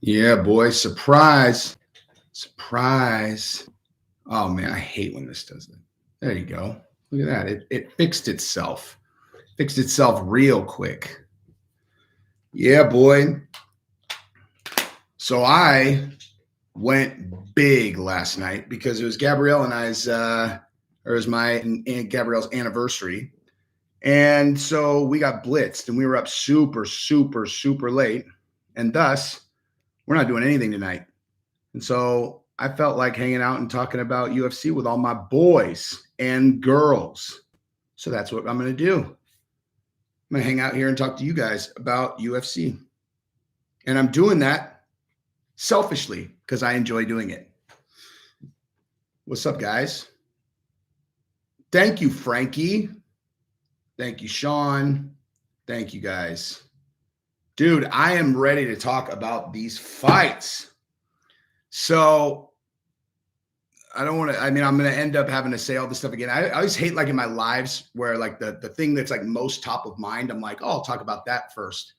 Yeah, boy. Surprise. Surprise. Oh, man. I hate when this does it. There you go. Look at that. It fixed itself. Fixed itself real quick. Yeah, boy. So I went big last night because it was Gabrielle and I's, or it was my and Gabrielle's anniversary. And so we got blitzed and we were up super, super, super late. And thus, we're not doing anything tonight. And so I felt like hanging out and talking about UFC with all my boys and girls. So that's what I'm going to do. I'm going to hang out here and talk to you guys about UFC. And I'm doing that selfishly because I enjoy doing it. What's up, guys? Thank you, Frankie. Thank you, Sean. Thank you, guys. Dude, I am ready to talk about these fights. So I don't want to, I'm going to end up having to say all this stuff again. I always hate like in my lives where like the thing that's like most top of mind, I'm like, oh, I'll talk about that first.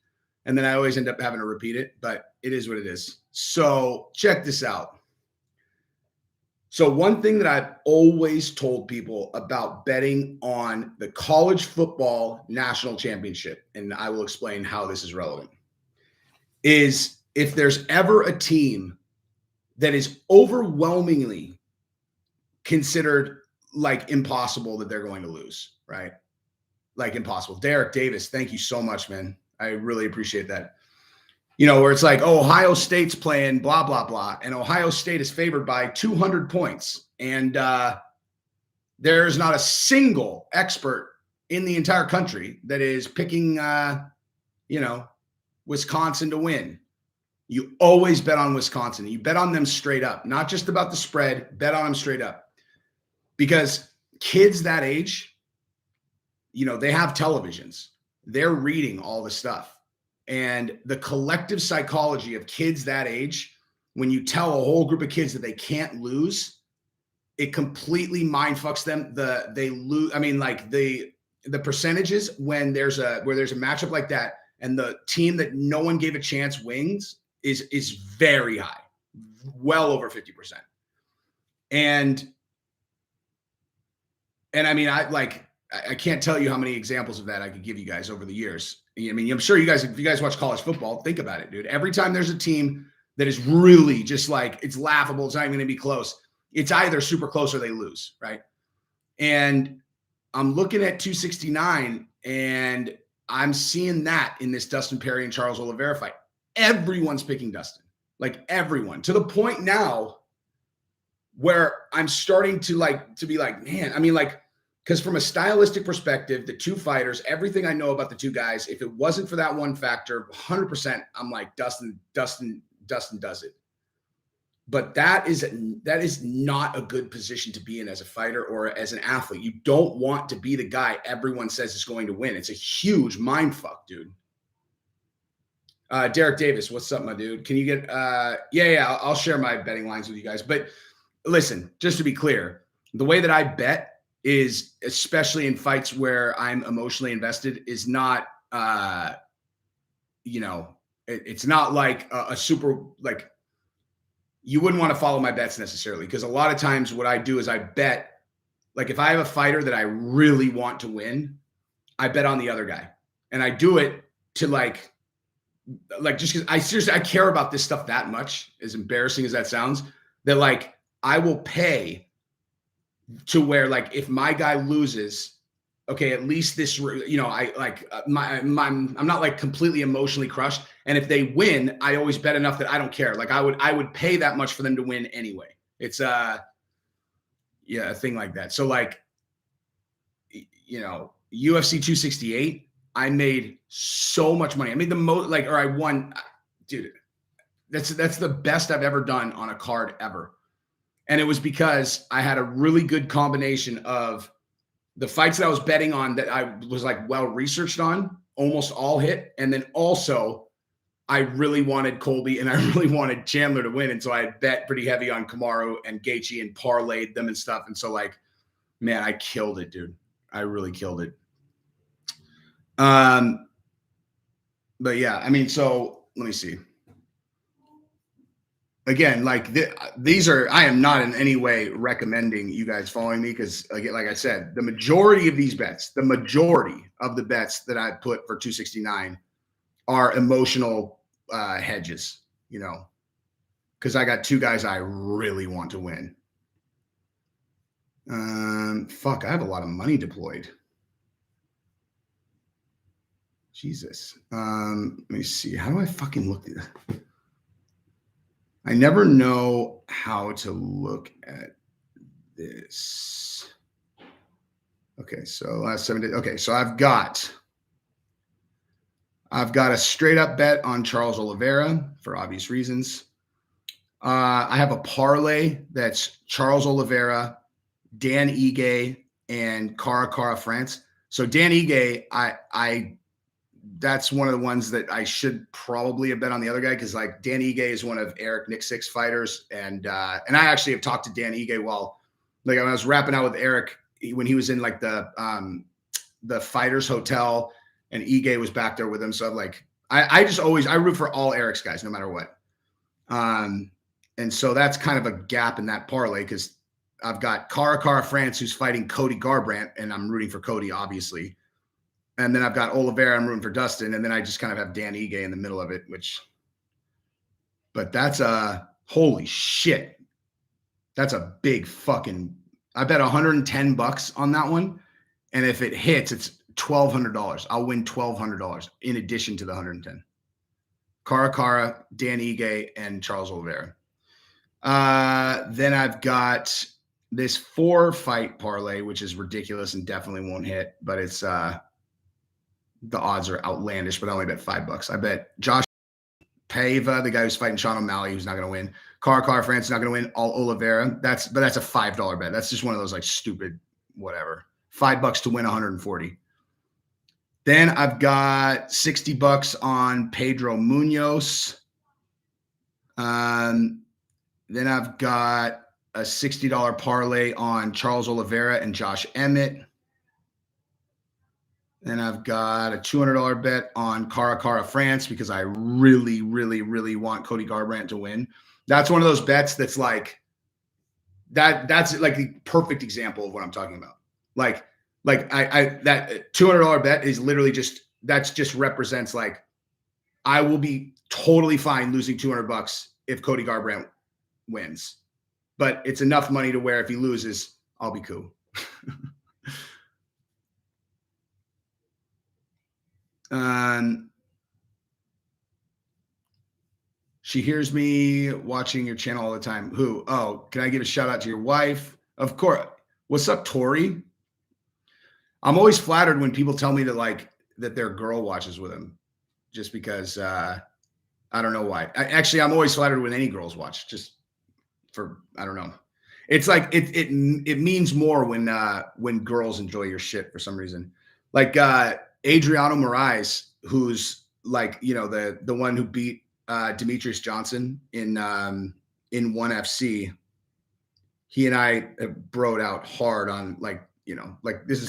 And then I always end up having to repeat it, but it is what it is. So check this out. So one thing that I've always told people about betting on the college football national championship, and I will explain how this is relevant, is if there's ever a team that is overwhelmingly considered like impossible that they're going to lose, right? Like impossible. Derek Davis, thank you so much, man. I really appreciate that. You know, where it's like, oh, Ohio State's playing blah, blah, blah. And Ohio State is favored by 200 points. And there's not a single expert in the entire country that is picking, Wisconsin to win. You always bet on Wisconsin. You bet on them straight up, not just about the spread, bet on them straight up. Because kids that age, they have televisions. They're reading all the stuff. And the collective psychology of kids that age, when you tell a whole group of kids that they can't lose, it completely mind fucks them. They lose. I mean, like the percentages when there's a matchup like that, and the team that no one gave a chance wins is very high, well over 50%. And I mean, I can't tell you how many examples of that I could give you guys over the years. I mean, I'm sure you guys, if you guys watch college football, think about it, dude. Every time there's a team that is really just like, it's laughable, it's not even going to be close, it's either super close or they lose, right? And I'm looking at 269 and I'm seeing that in this Dustin Perry and Charles Oliveira fight. Everyone's picking Dustin, like everyone, to the point now where I'm starting to be like, man, I mean, like, because from a stylistic perspective, the two fighters, everything I know about the two guys, if it wasn't for that one factor, 100%, I'm like, Dustin does it. But that is not a good position to be in as a fighter or as an athlete. You don't want to be the guy everyone says is going to win. It's a huge mind fuck, dude. Derek Davis, what's up, my dude? Can you get I'll share my betting lines with you guys. But listen, just to be clear, the way that I bet is, especially in fights where I'm emotionally invested, is not, it's not like a super, like, you wouldn't want to follow my bets necessarily, because a lot of times what I do is I bet, like if I have a fighter that I really want to win, I bet on the other guy. And I do it to like just because I care about this stuff that much, as embarrassing as that sounds, that like I will pay to where, like, if my guy loses, okay, at least this, I like I'm not like completely emotionally crushed. And if they win, I always bet enough that I don't care. Like I would pay that much for them to win anyway. It's a thing like that. So like, UFC 268, I made so much money. I made the most, like, or I won, dude. That's the best I've ever done on a card ever. And it was because I had a really good combination of the fights that I was betting on that I was like well researched on, almost all hit. And then also I really wanted Colby and I really wanted Chandler to win. And so I bet pretty heavy on Kamaru and Gaethje and parlayed them and stuff. And so like, man, I killed it, dude. I really killed it. But yeah, I mean, so let me see. again, like these are, I am not in any way recommending you guys following me because, again, like I said, the majority of these bets, the majority of the bets that I put for 269 are emotional hedges, you know, because I got two guys I really want to win. Fuck, I have a lot of money deployed. Jesus. Let me see. How do I fucking look at this? I never know how to look at this. Okay, so last 7 days. Okay, so I've got a straight up bet on Charles Oliveira for obvious reasons. I have a parlay that's Charles Oliveira, Dan Ige, and Cara France. So Dan Ige, I that's one of the ones that I should probably have bet on the other guy because like Dan Ige is one of Eric Nixick's fighters, and I actually have talked to Dan Ige while like when I was rapping out with Eric when he was in like the Fighters Hotel, and Ige was back there with him. So I'm like, I just always I root for all Eric's guys no matter what. And so that's kind of a gap in that parlay because I've got Cara France who's fighting Cody Garbrandt, and I'm rooting for Cody, obviously. And then I've got Oliveira, I'm rooting for Dustin, and then I just kind of have Dan Ige in the middle of it, but that's holy shit. That's a big fucking, I bet $110 on that one. And if it hits, it's $1,200. I'll win $1,200 in addition to the 110. Cara, Dan Ige, and Charles Oliveira. Then I've got this 4-fight parlay, which is ridiculous and definitely won't hit, but it's the odds are outlandish, but I only bet $5. I bet Josh Paiva, the guy who's fighting Sean O'Malley, who's not going to win. Cara France is not going to win. All Oliveira. That's a $5 bet. That's just one of those like stupid whatever. $5 to win 140. Then I've got $60 on Pedro Munoz. Then I've got a $60 parlay on Charles Oliveira and Josh Emmett. Then I've got a $200 bet on Cara France because I really, really, really want Cody Garbrandt to win. That's one of those bets that's like that. That's like the perfect example of what I'm talking about. Like I that $200 bet is literally just represents like I will be totally fine losing $200 if Cody Garbrandt wins, but it's enough money to where if he loses, I'll be cool. She hears me watching your channel all the time. Who? Oh, can I give a shout out to your wife? Of course. What's up, Tori? I'm always flattered when people tell me that their girl watches with them, just because I don't know why. I'm always flattered when any girls watch, just for I don't know. It's like it means more when girls enjoy your shit for some reason. Like Adriano Moraes, who's like, you know, the one who beat Demetrius Johnson in ONE FC. He and I have broed out hard on like, you know, like this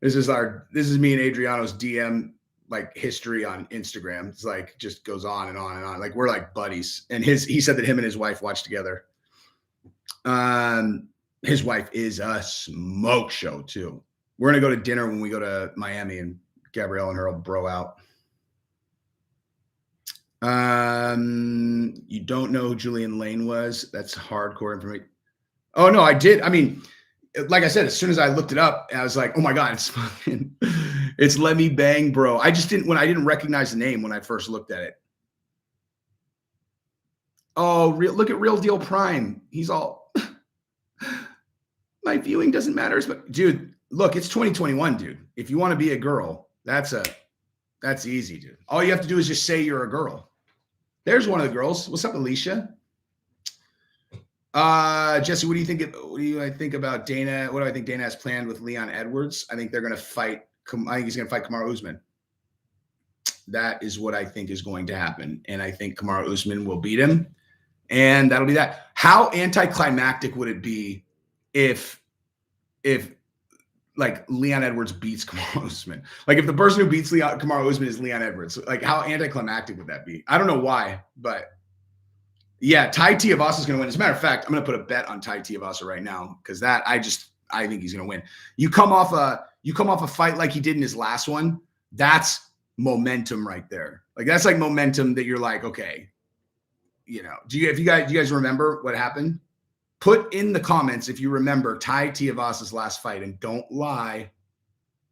is me and Adriano's DM like history on Instagram. It's like just goes on and on and on. Like we're like buddies. And he said that him and his wife watch together. His wife is a smoke show too. We're gonna go to dinner when we go to Miami, and Gabrielle and her will bro out. You don't know who Julian Lane was? That's hardcore information. Oh no, I did. I mean, like I said, as soon as I looked it up, I was like, oh my God, it's Let Me Bang Bro. I didn't recognize the name when I first looked at it. Oh, look at Real Deal Prime. He's all my viewing doesn't matter. But dude, look, it's 2021, dude. If you want to be a girl, that's easy, dude. All you have to do is just say you're a girl. There's one of the girls. What's up, Alicia? Jesse, what do I think about Dana? What do I think Dana has planned with Leon Edwards? I think they're going to fight. I think he's going to fight Kamaru Usman. That is what I think is going to happen. And I think Kamaru Usman will beat him. And that'll be that. How anticlimactic would it be if like Leon Edwards beats Kamaru Usman? Like if the person who beats Kamaru Usman is Leon Edwards, like how anticlimactic would that be? I don't know why, but Yeah, Tai Tuivasa is going to win. As a matter of fact, I'm going to put a bet on Tai Tuivasa right now because I think he's going to win. You come off a fight like he did in his last one. That's momentum right there. Like that's like momentum that you're like, okay, do you guys remember what happened? Put in the comments if you remember Tai Tuivasa's last fight, and don't lie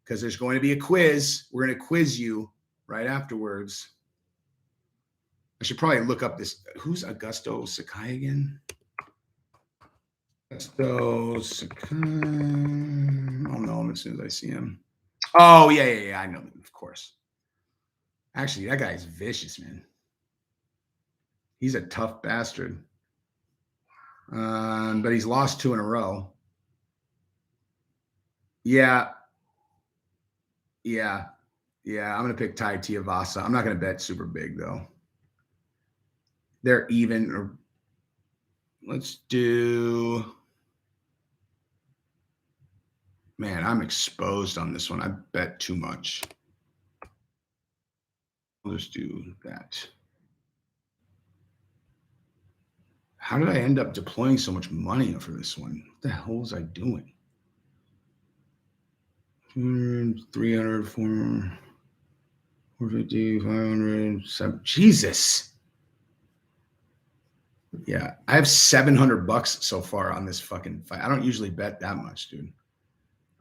because there's going to be a quiz. We're going to quiz you right afterwards. I should probably look up this. Who's Augusto Sakai again? Augusto Sakai. I'll know him as soon as I see him. Oh, yeah. I know him, of course. Actually, that guy is vicious, man. He's a tough bastard. But he's lost 2 in a row. Yeah. I'm going to pick Tai Tuivasa. I'm not going to bet super big, though. They're even. Or let's do. Man, I'm exposed on this one. I bet too much. I'll just do that. How did I end up deploying so much money for this one? What the hell was I doing? 300, 450, 500, 7. Jesus. Yeah, I have $700 so far on this fucking fight. I don't usually bet that much, dude.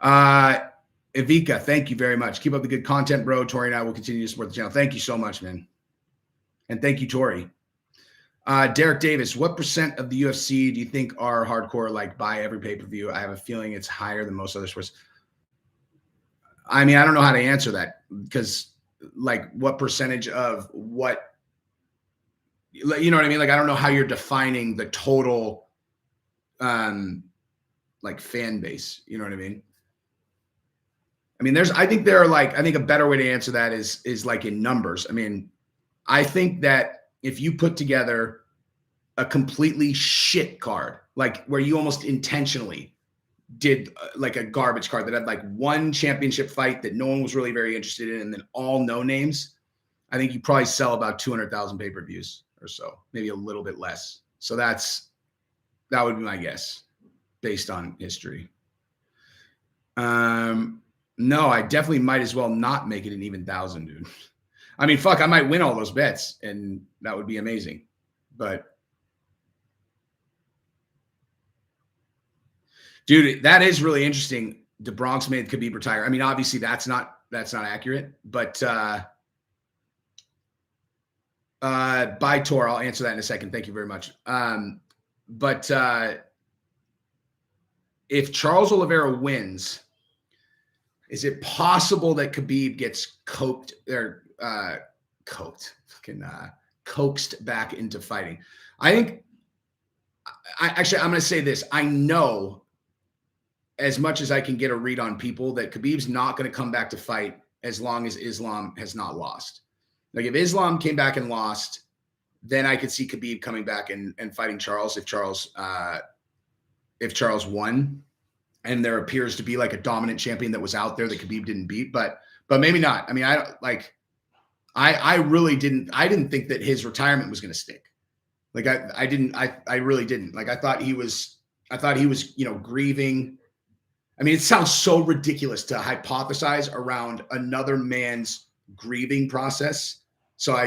Evika, thank you very much. Keep up the good content, bro. Tori and I will continue to support the channel. Thank you so much, man. And thank you, Tori. Derek Davis, what % of the UFC do you think are hardcore, like buy every pay-per-view? I have a feeling it's higher than most other sports. I mean, I don't know how to answer that because like what percentage of what, you know what I mean? Like, I don't know how you're defining the total, like fan base, you know what I mean? I mean, I think a better way to answer that is like in numbers. I mean, I think that if you put together a completely shit card, like where you almost intentionally did like a garbage card that had like one championship fight that no one was really very interested in, and then all no names, I think you probably sell about 200,000 pay-per-views or so, maybe a little bit less. So that would be my guess based on history. No, I definitely might as well not make it an even 1,000, dude. I mean, fuck, I might win all those bets and that would be amazing. But dude, that is really interesting. The Bronx made Khabib retire. I mean, obviously that's not accurate, but by Tor, I'll answer that in a second. Thank you very much. But if Charles Oliveira wins, is it possible that Khabib gets coaxed back into fighting? I think. I'm going to say this. I know as much as I can get a read on people that Khabib's not going to come back to fight as long as Islam has not lost. Like if Islam came back and lost, then I could see Khabib coming back and fighting Charles if Charles won. And there appears to be like a dominant champion that was out there that Khabib didn't beat, but maybe not. I mean, I really didn't think that his retirement was going to stick. Like I really didn't. Like I thought he was, grieving. I mean, it sounds so ridiculous to hypothesize around another man's grieving process. So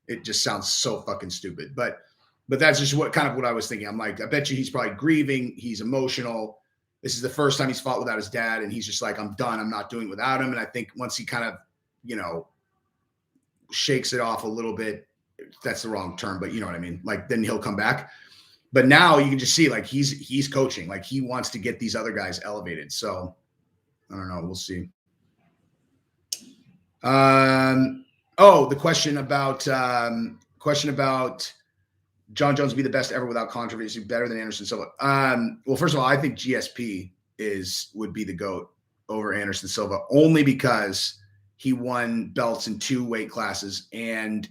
it just sounds so fucking stupid, but that's just what I was thinking. I'm like, I bet you he's probably grieving. He's emotional. This is the first time he's fought without his dad. And he's just like, I'm done. I'm not doing it without him. And I think once he kind of, shakes it off a little bit, that's the wrong term, but you know what I mean? Like then he'll come back. But now you can just see like he's coaching, like he wants to get these other guys elevated. So I don't know. We'll see. The question about John Jones be the best ever without controversy, better than Anderson Silva. Well, first of all, I think GSP would be the GOAT over Anderson Silva only because he won belts in 2 weight classes, and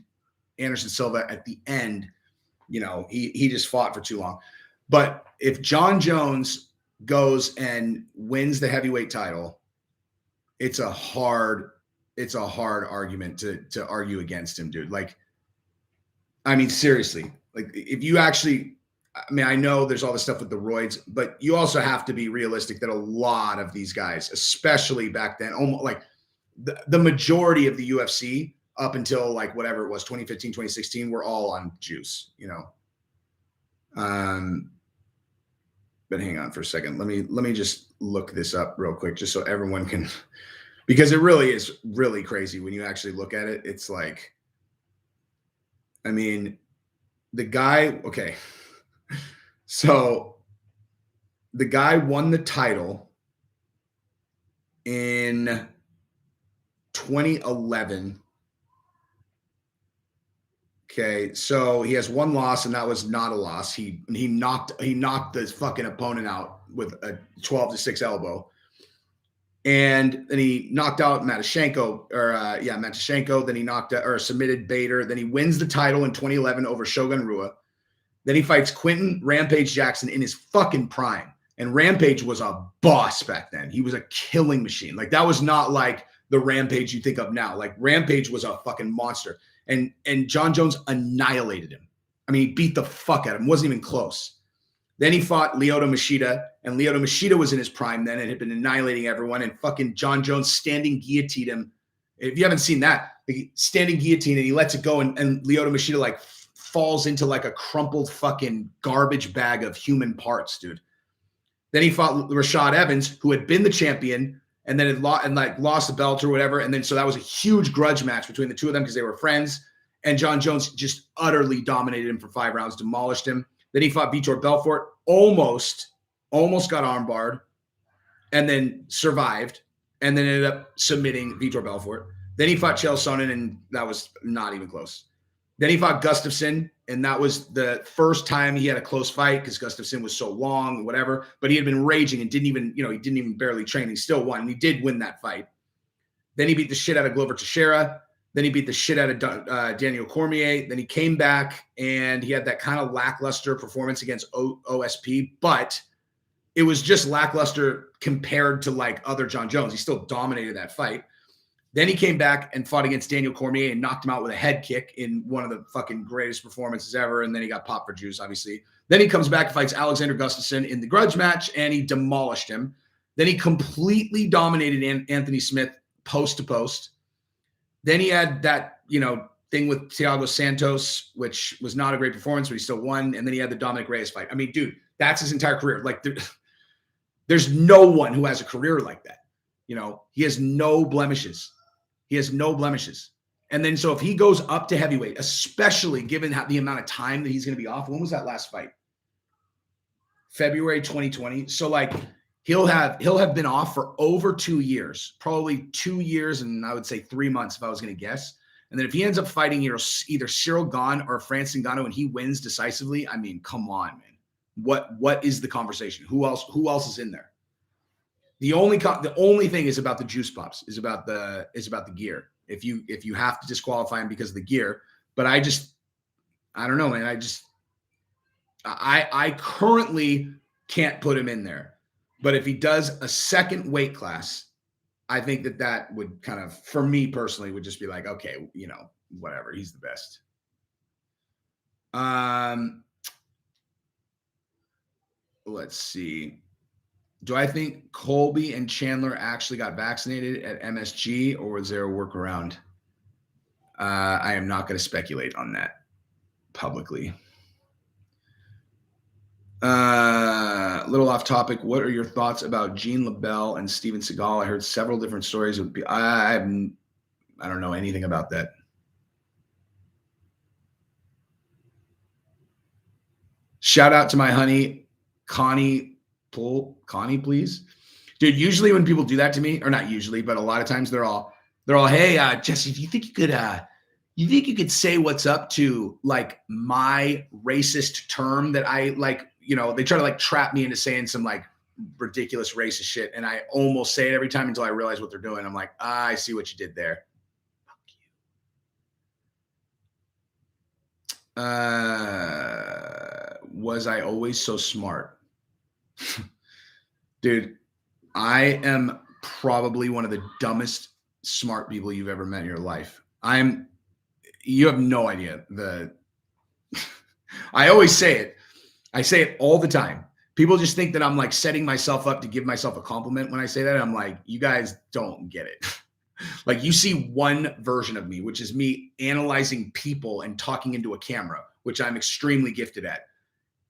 Anderson Silva at the end, he just fought for too long. But if John Jones goes and wins the heavyweight title, it's a hard argument to argue against him, dude. Like I mean, seriously, like if you actually, I mean, I know there's all this stuff with the roids, but you also have to be realistic that a lot of these guys, especially back then, almost like the majority of the UFC up until like whatever it was, 2015, 2016, were all on juice, you know. But hang on for a second. Let me just look this up real quick, just so everyone can, because it really is really crazy when you actually look at it. It's like, I mean, the guy, okay. So the guy won the title in 2011. Okay, so he has one loss, and that was not a loss. He knocked this fucking opponent out with a 12-6 elbow. And then he knocked out Matashenko, Matashenko. Then he knocked out or submitted Bader. Then he wins the title in 2011 over Shogun Rua. Then he fights Quentin Rampage Jackson in his fucking prime. And Rampage was a boss back then. He was a killing machine. Like that was not like the Rampage you think of now. Like Rampage was a fucking monster. And John Jones annihilated him. I mean, he beat the fuck out of him. Wasn't even close. Then he fought Lyoto Machida, and Lyoto Machida was in his prime then and had been annihilating everyone. And fucking John Jones standing guillotined him. If you haven't seen that, like standing guillotine, and he lets it go, and Lyoto Machida like falls into like a crumpled fucking garbage bag of human parts, dude. Then he fought Rashad Evans, who had been the champion, and then had lost the belt or whatever. And then so that was a huge grudge match between the two of them because they were friends. And John Jones just utterly dominated him for 5 rounds, demolished him. Then he fought Vitor Belfort, almost got armbarred, and then survived, and then ended up submitting Vitor Belfort. Then he fought Chael Sonnen, and that was not even close. Then he fought Gustafsson, and that was the first time he had a close fight because Gustafsson was so long, whatever. But he had been raging and he didn't even barely train. He still won, and he did win that fight. Then he beat the shit out of Glover Teixeira. Then he beat the shit out of Daniel Cormier. Then he came back, and he had that kind of lackluster performance against OSP, but it was just lackluster compared to like other John Jones. He still dominated that fight. Then he came back and fought against Daniel Cormier and knocked him out with a head kick in one of the fucking greatest performances ever. And then he got popped for juice, obviously. Then he comes back and fights Alexander Gustafsson in the grudge match, and he demolished him. Then he completely dominated Anthony Smith post to post. Then he had that, thing with Thiago Santos, which was not a great performance, but he still won. And then he had the Dominic Reyes fight. I mean, dude, that's his entire career. Like, there's no one who has a career like that. He has no blemishes. And then so if he goes up to heavyweight, especially given the amount of time that he's going to be off, when was that last fight? February 2020. So like he'll have been off for over 2 years, probably 2 years. And I would say 3 months if I was going to guess. And then if he ends up fighting either Cyril Gane or Francis Ngannou and he wins decisively, I mean, come on, man. What is the conversation? Who else is in there? The only thing is about the juice pops, is about the gear. If you have to disqualify him because of the gear, but I don't know, man. I currently can't put him in there, but if he does a second weight class, I think that would kind of, for me personally, would just be like, okay, whatever. He's the best. Let's see. Do I think Colby and Chandler actually got vaccinated at MSG, or was there a workaround? I am not going to speculate on that publicly. A little off topic. What are your thoughts about Gene LaBelle and Steven Seagal? I heard several different stories. I don't know anything about that. Shout out to my honey, Connie, please. Dude, usually when people do that to me, or not usually, but a lot of times they're all, hey, Jesse, do you think you could say what's up to like my racist term that I like, they try to like trap me into saying some like ridiculous racist shit. And I almost say it every time until I realize what they're doing. I'm like, I see what you did there. Fuck you. Was I always so smart? Dude, I am probably one of the dumbest smart people you've ever met in your life. You have no idea I always say it. I say it all the time. People just think that I'm like setting myself up to give myself a compliment when I say that. I'm like, you guys don't get it. Like you see one version of me, which is me analyzing people and talking into a camera, which I'm extremely gifted at.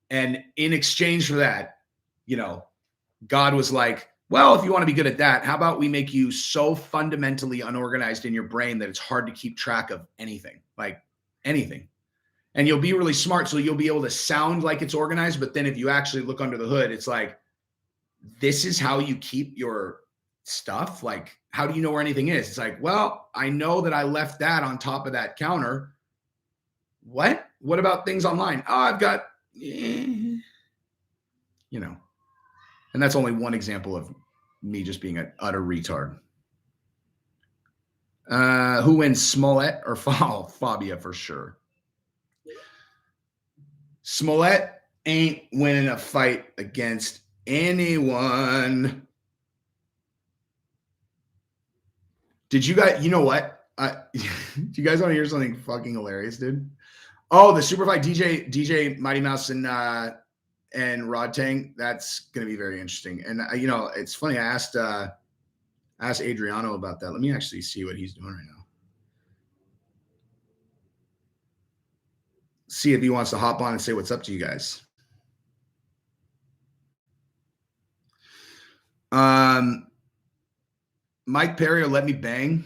And in exchange for that, you know, God was like, well, if you want to be good at that, how about we make you so fundamentally unorganized in your brain that it's hard to keep track of anything, like anything. And you'll be really smart, so you'll be able to sound like it's organized. But then if you actually look under the hood, it's like, this is how you keep your stuff. Like, how do you know where anything is? It's like, well, I know that I left that on top of that counter. What? What about things online? Oh, I've got, you know. And that's only one example of me just being an utter retard. Who wins, Smollett or Fabia for sure? Smollett ain't winning a fight against anyone. Did you guys, you know what? Do you guys want to hear something fucking hilarious, dude? Oh, the super fight DJ Mighty Mouse and Rod Tang. That's going to be very interesting. And you know, it's funny. I asked Adriano about that. Let me actually see what he's doing right now. See if he wants to hop on and say what's up to you guys. Mike Perry or Let Me Bang.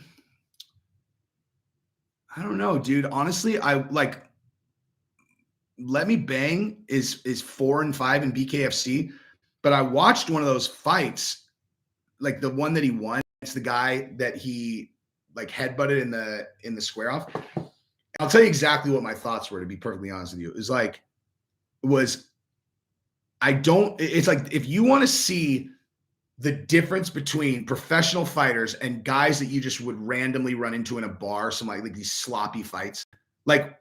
I don't know, dude. Honestly, I like Let Me Bang is 4-5 in BKFC, but I watched one of those fights, like the one that he won. It's the guy that he like headbutted in the square off. I'll tell you exactly what my thoughts were, to be perfectly honest with you. It's like, it's like, if you want to see the difference between professional fighters and guys that you just would randomly run into in a bar, some like these sloppy fights, like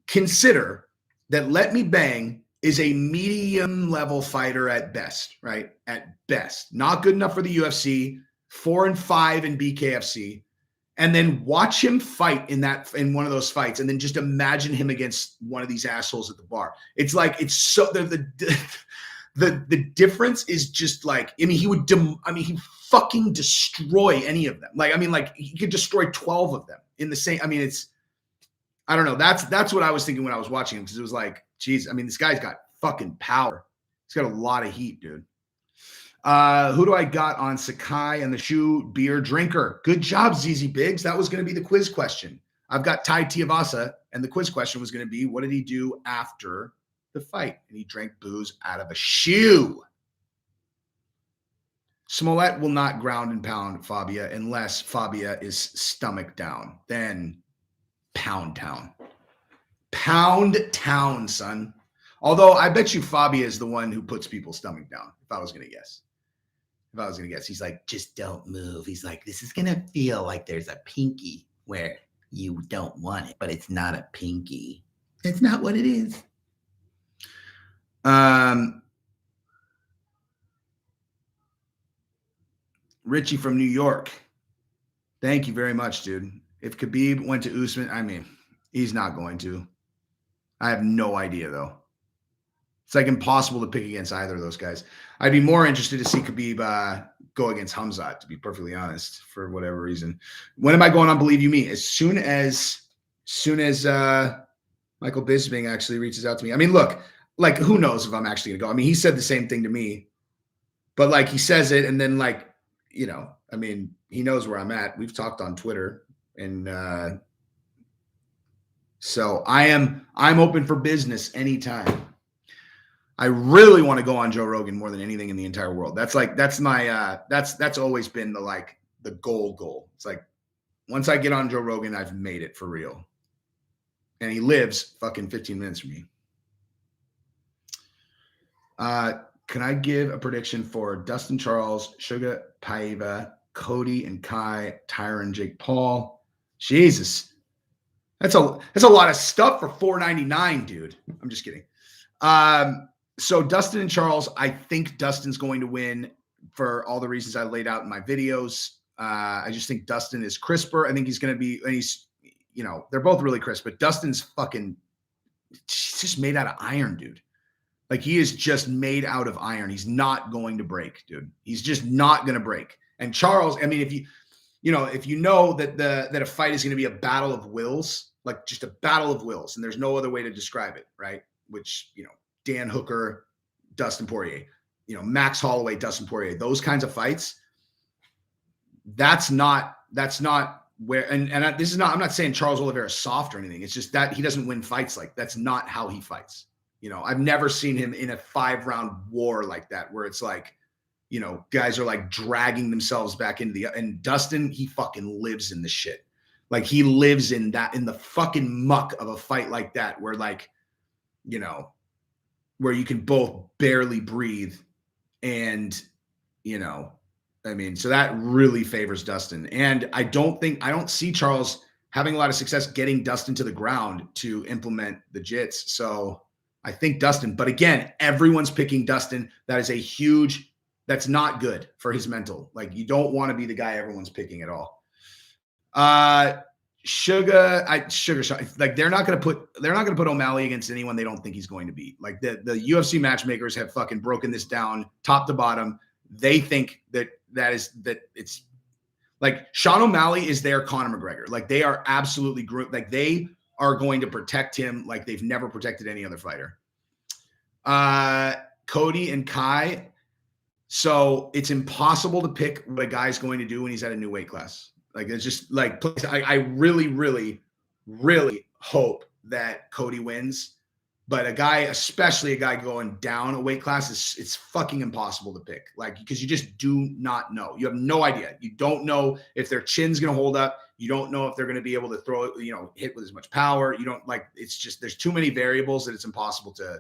consider that Let Me Bang is a medium level fighter at best, right? At best, not good enough for the UFC, 4-5 in BKFC. And then watch him fight in one of those fights, and then just imagine him against one of these assholes at the bar. It's like, it's so the difference is just like, I mean, he fucking destroy any of them. Like, I mean, like he could destroy 12 of them in the same. I mean, I don't know. That's what I was thinking when I was watching him, because it was like, geez, I mean, this guy's got fucking power. He's got a lot of heat, dude. Who do I got on Sakai and the shoe beer drinker? Good job, ZZ Biggs. That was going to be the quiz question. I've got Tai Tuivasa, and the quiz question was going to be, what did he do after the fight? And he drank booze out of a shoe. Smollett will not ground and pound Fabia unless Fabia is stomach down. Then pound town. Pound town, son. Although I bet you Fabia is the one who puts people's stomach down, if I was going to guess. He's like, just don't move. He's like, this is going to feel like there's a pinky where you don't want it, but it's not a pinky. It's not what it is. Richie from New York. Thank you very much, dude. If Khabib went to Usman, I mean, he's not going to. I have no idea, though. It's like impossible to pick against either of those guys. I'd be more interested to see Khabib go against Hamzat, to be perfectly honest, for whatever reason. When am I going on Believe You Me? As soon as Michael Bisping actually reaches out to me. I mean, look, like, who knows if I'm actually going to go? I mean, he said the same thing to me, but like he says it, and then like, you know, I mean, he knows where I'm at. We've talked on Twitter, and so I'm open for business anytime. I really want to go on Joe Rogan more than anything in the entire world. That's always been the goal. It's like, once I get on Joe Rogan, I've made it for real. And he lives fucking 15 minutes from me. Can I give a prediction for Dustin Charles, Sugar Paiva, Cody and Kai, Tyron, Jake Paul? Jesus. That's a lot of stuff for $4.99, dude. I'm just kidding. So Dustin and Charles, I think Dustin's going to win for all the reasons I laid out in my videos. I just think Dustin is crisper. I think he's going to be, and he's, you know, they're both really crisp, but Dustin's fucking he's just made out of iron, dude. Like he is just made out of iron. He's not going to break, dude. He's just not going to break. And Charles, I mean, if you know that a fight is going to be a battle of wills, like just a battle of wills, and there's no other way to describe it, right? Which, Dan Hooker, Dustin Poirier, Max Holloway, Dustin Poirier, those kinds of fights. That's not where, and this is not, I'm not saying Charles Oliveira is soft or anything. It's just that he doesn't win fights like that's not how he fights. I've never seen him in a 5-round war like that, where it's like, guys are like dragging themselves back into and Dustin, he fucking lives in the shit. Like he lives in the fucking muck of a fight like that, where like, where you can both barely breathe. And, so that really favors Dustin. And I don't see Charles having a lot of success getting Dustin to the ground to implement the jits. So I think Dustin, but again, everyone's picking Dustin. That's not good for his mental. Like you don't want to be the guy everyone's picking at all. Sugar, like they're not going to put O'Malley against anyone they don't think he's going to beat. Like the UFC matchmakers have fucking broken this down top to bottom. They think that it's like Sean O'Malley is their Conor McGregor. Like they are absolutely like they are going to protect him like they've never protected any other fighter. Cody and Kai. So it's impossible to pick what a guy's going to do when he's at a new weight class. Like it's just like, I really, really, really hope that Cody wins. But especially a guy going down a weight class, it's fucking impossible to pick. Like, because you just do not know. You have no idea. You don't know if their chin's going to hold up. You don't know if they're going to be able to throw it, hit with as much power. You don't it's just, there's too many variables that it's impossible to,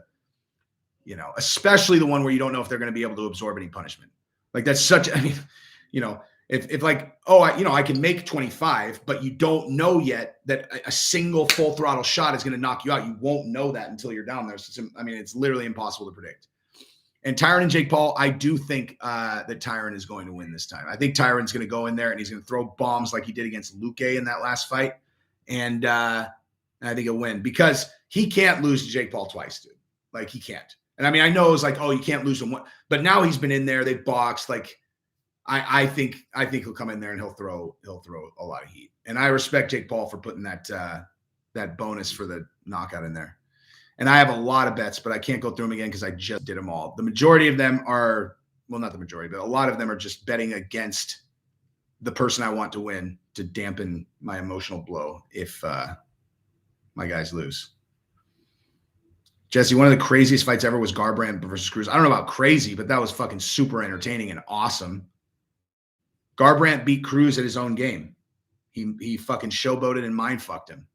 especially the one where you don't know if they're going to be able to absorb any punishment. Like that's if like, I can make 25, but you don't know yet that a single full throttle shot is going to knock you out. You won't know that until you're down there. So it's literally impossible to predict. And Tyron and Jake Paul, I do think that Tyron is going to win this time. I think Tyron's going to go in there and he's going to throw bombs like he did against Luque in that last fight. And I think he'll win because he can't lose to Jake Paul twice, dude. Like he can't. And I know it was like, oh, you can't lose him. But now he's been in there. They've boxed. Like I think he'll come in there and he'll throw a lot of heat. And I respect Jake Paul for putting that bonus for the knockout in there. And I have a lot of bets, but I can't go through them again because I just did them all. The majority of them are, well, not the majority, but a lot of them are just betting against the person I want to win to dampen my emotional blow if my guys lose. Jesse, one of the craziest fights ever was Garbrandt versus Cruz. I don't know about crazy, but that was fucking super entertaining and awesome. Garbrandt beat Cruz at his own game. He fucking showboated and mind fucked him.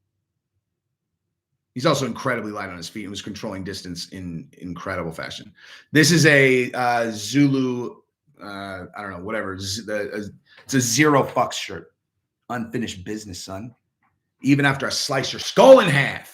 He's also incredibly light on his feet and was controlling distance in incredible fashion. This is a Zulu, I don't know, whatever. It's a zero fucks shirt. Unfinished business, son. Even after I slice your skull in half.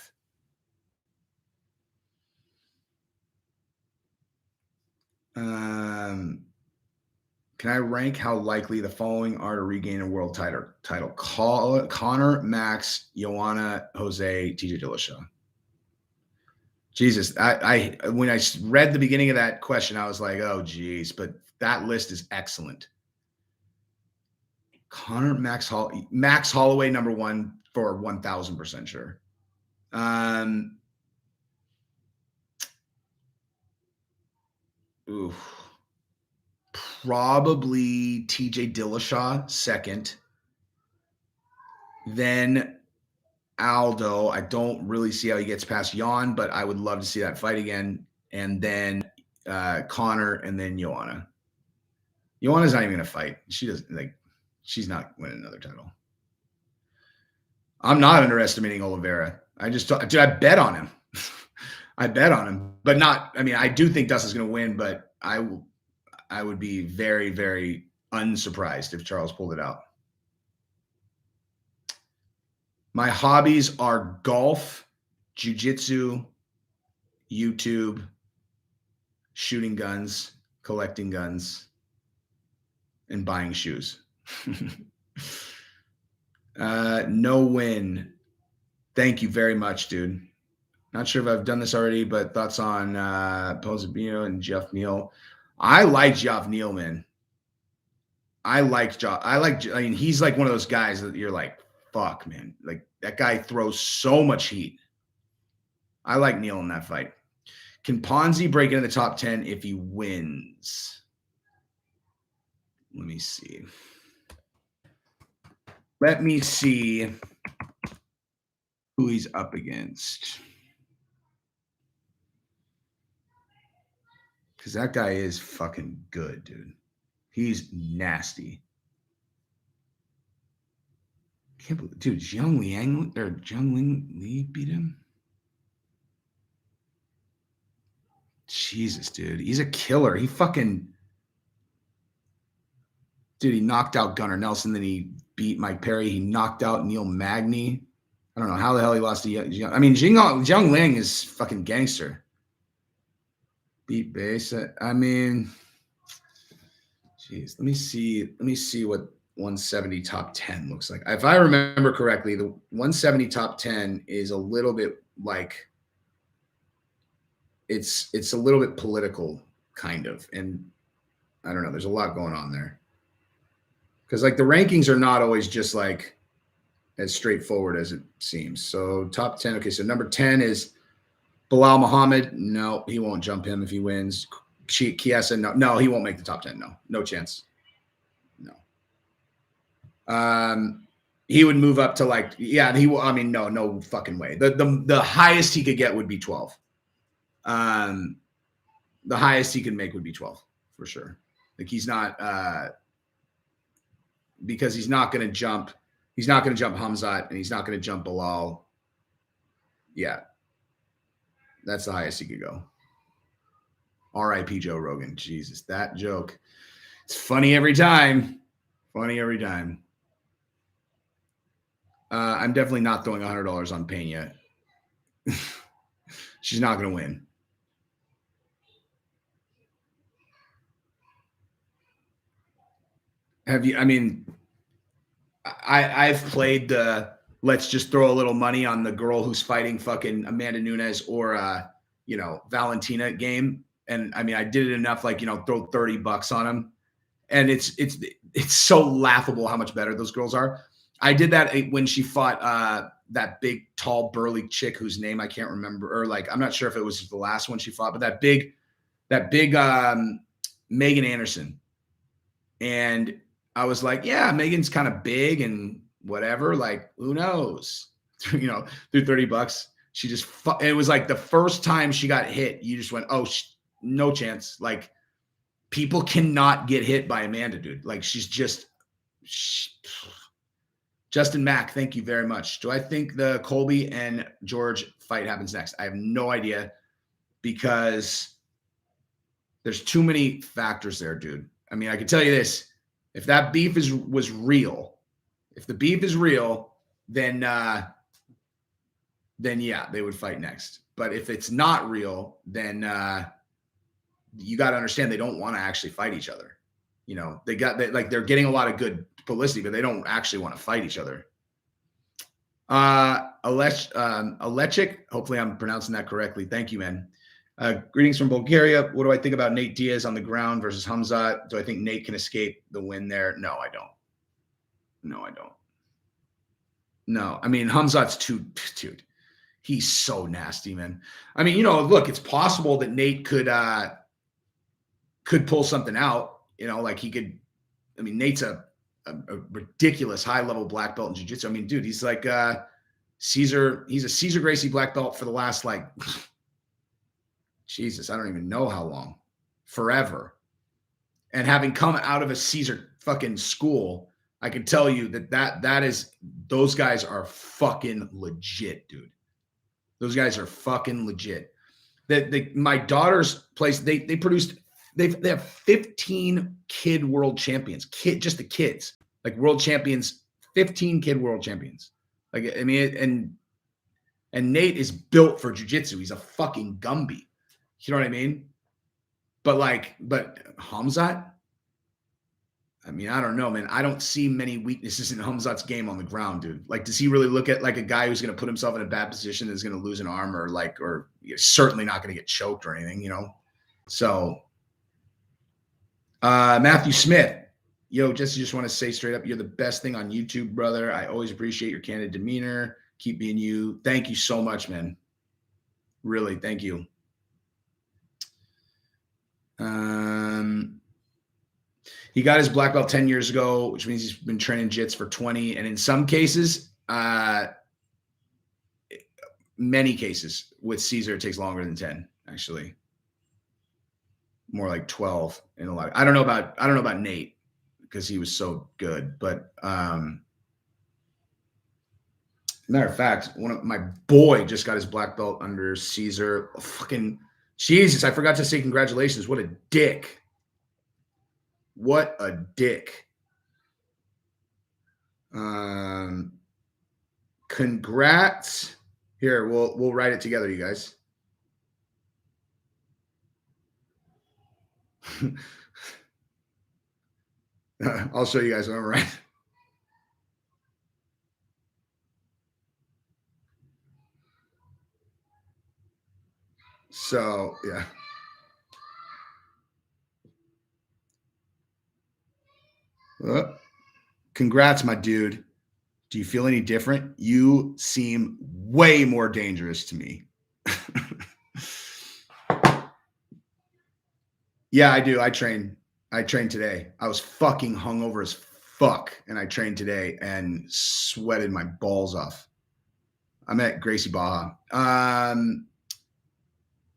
Can I rank how likely the following are to regain a world title? Connor, Max, Joanna, Jose, TJ Dillashaw. Jesus, I when I read the beginning of that question, I was like, oh, geez, but that list is excellent. Connor, Max Holloway, number one for 1,000% sure. Probably TJ Dillashaw second. Then Aldo. I don't really see how he gets past Jan, but I would love to see that fight again. And then Connor, and then Joanna. Joanna's not even gonna fight. She's not winning another title. I'm not underestimating Oliveira. I bet on him. I bet on him, but not. I do think Dustin's gonna win, but I would be very, very unsurprised if Charles pulled it out. My hobbies are golf, jiu-jitsu, YouTube, shooting guns, collecting guns, and buying shoes. No win. Thank you very much, dude. Not sure if I've done this already, but thoughts on Posabino and Jeff Neal. I like Jeff Neal, man. I mean, he's like one of those guys that you're like, fuck, man. Like that guy throws so much heat. I like Neal in that fight. Can Ponzi break into the top 10 if he wins? Let me see. Let me see who he's up against. Because that guy is fucking good, dude. He's nasty. Can't believe, dude, Zhang Li beat him? Jesus, dude. He's a killer. He fucking, dude, he knocked out Gunnar Nelson. Then he beat Mike Perry. He knocked out Neil Magny. I don't know how the hell he lost to Zhang. I mean, Zhang Ling is fucking gangster. Beat base. I mean, geez, let me see what 170 top 10 looks like. If I remember correctly, the 170 top 10 is a little bit like it's a little bit political kind of, and I don't know, there's a lot going on there. Because like the rankings are not always just like as straightforward as it seems. So top 10, okay, so number 10 is Bilal Muhammad. No, he won't jump him if he wins. Chiesa, no, he won't make the top 10. No chance. No. He would move up to like, yeah, he will. I mean, no fucking way. The highest he could get would be 12. The highest he could make would be 12 for sure. Like he's not, because he's not going to jump. He's not going to jump Hamzat and he's not going to jump Bilal. Yeah. That's the highest he could go. R.I.P. Joe Rogan. Jesus, that joke. It's funny every time. Funny every time. I'm definitely not throwing $100 on Pena. She's not going to win. Have you? I mean, I've played the let's just throw a little money on the girl who's fighting fucking Amanda Nunes or Valentina game, and I mean I did it enough, like throw $30 on them, and it's so laughable how much better those girls are. I did that when she fought that big, tall, burly chick whose name I can't remember, or like I'm not sure if it was the last one she fought, but that big Megan Anderson. And I was like, yeah, Megan's kind of big and whatever. Like, who knows? Through $30, she just. It was like the first time she got hit, you just went, oh, no chance. Like, people cannot get hit by Amanda, dude. Like, she's just. Justin Mack, thank you very much. Do I think the Colby and George fight happens next? I have no idea because there's too many factors there, dude. I mean, I can tell you this. If that beef was real, if the beef is real, then yeah, they would fight next. But if it's not real, then you got to understand they don't want to actually fight each other. They're getting a lot of good publicity, but they don't actually want to fight each other. Alechik, hopefully I'm pronouncing that correctly. Thank you, man. Greetings from Bulgaria. What do I think about Nate Diaz on the ground versus Hamzat? Do I think Nate can escape the win there? No, I don't. No, I mean, Hamzat's dude. He's so nasty, man. I mean, look, it's possible that Nate could pull something out. Like he could. I mean, Nate's a ridiculous high-level black belt in jiu-jitsu. I mean, dude, he's like Caesar. He's a Caesar Gracie black belt for the last like. Jesus, I don't even know how long. Forever. And having come out of a Caesar fucking school, I can tell you that is, those guys are fucking legit, dude. Those guys are fucking legit. My daughter's place, they have 15 kid world champions. Just the kids. Like world champions, 15 kid world champions. Like, I mean, and Nate is built for jiu-jitsu. He's a fucking Gumby. You know what I mean? But Hamzat, I mean, I don't know, man. I don't see many weaknesses in Hamzat's game on the ground, dude. Like, does he really look at like a guy who's going to put himself in a bad position that's going to lose an arm or certainly not going to get choked or anything, you know? So, Matthew Smith, yo, just want to say straight up, you're the best thing on YouTube, brother. I always appreciate your candid demeanor. Keep being you. Thank you so much, man. Really, thank you. He got his black belt 10 years ago, which means he's been training jits for 20. And in some cases, many cases with Caesar, it takes longer than 10, actually. More like 12 in a lot. I don't know about Nate because he was so good, but matter of fact, my boy just got his black belt under Caesar. Oh, fucking Jesus, I forgot to say congratulations. What a dick. What a dick. Congrats. Here, we'll write it together, you guys. I'll show you guys what I'm writing. So, yeah. Congrats, my dude. Do you feel any different? You seem way more dangerous to me. Yeah, I do. I trained today. I was fucking hungover as fuck, and I trained today and sweated my balls off. I'm at Gracie Baja.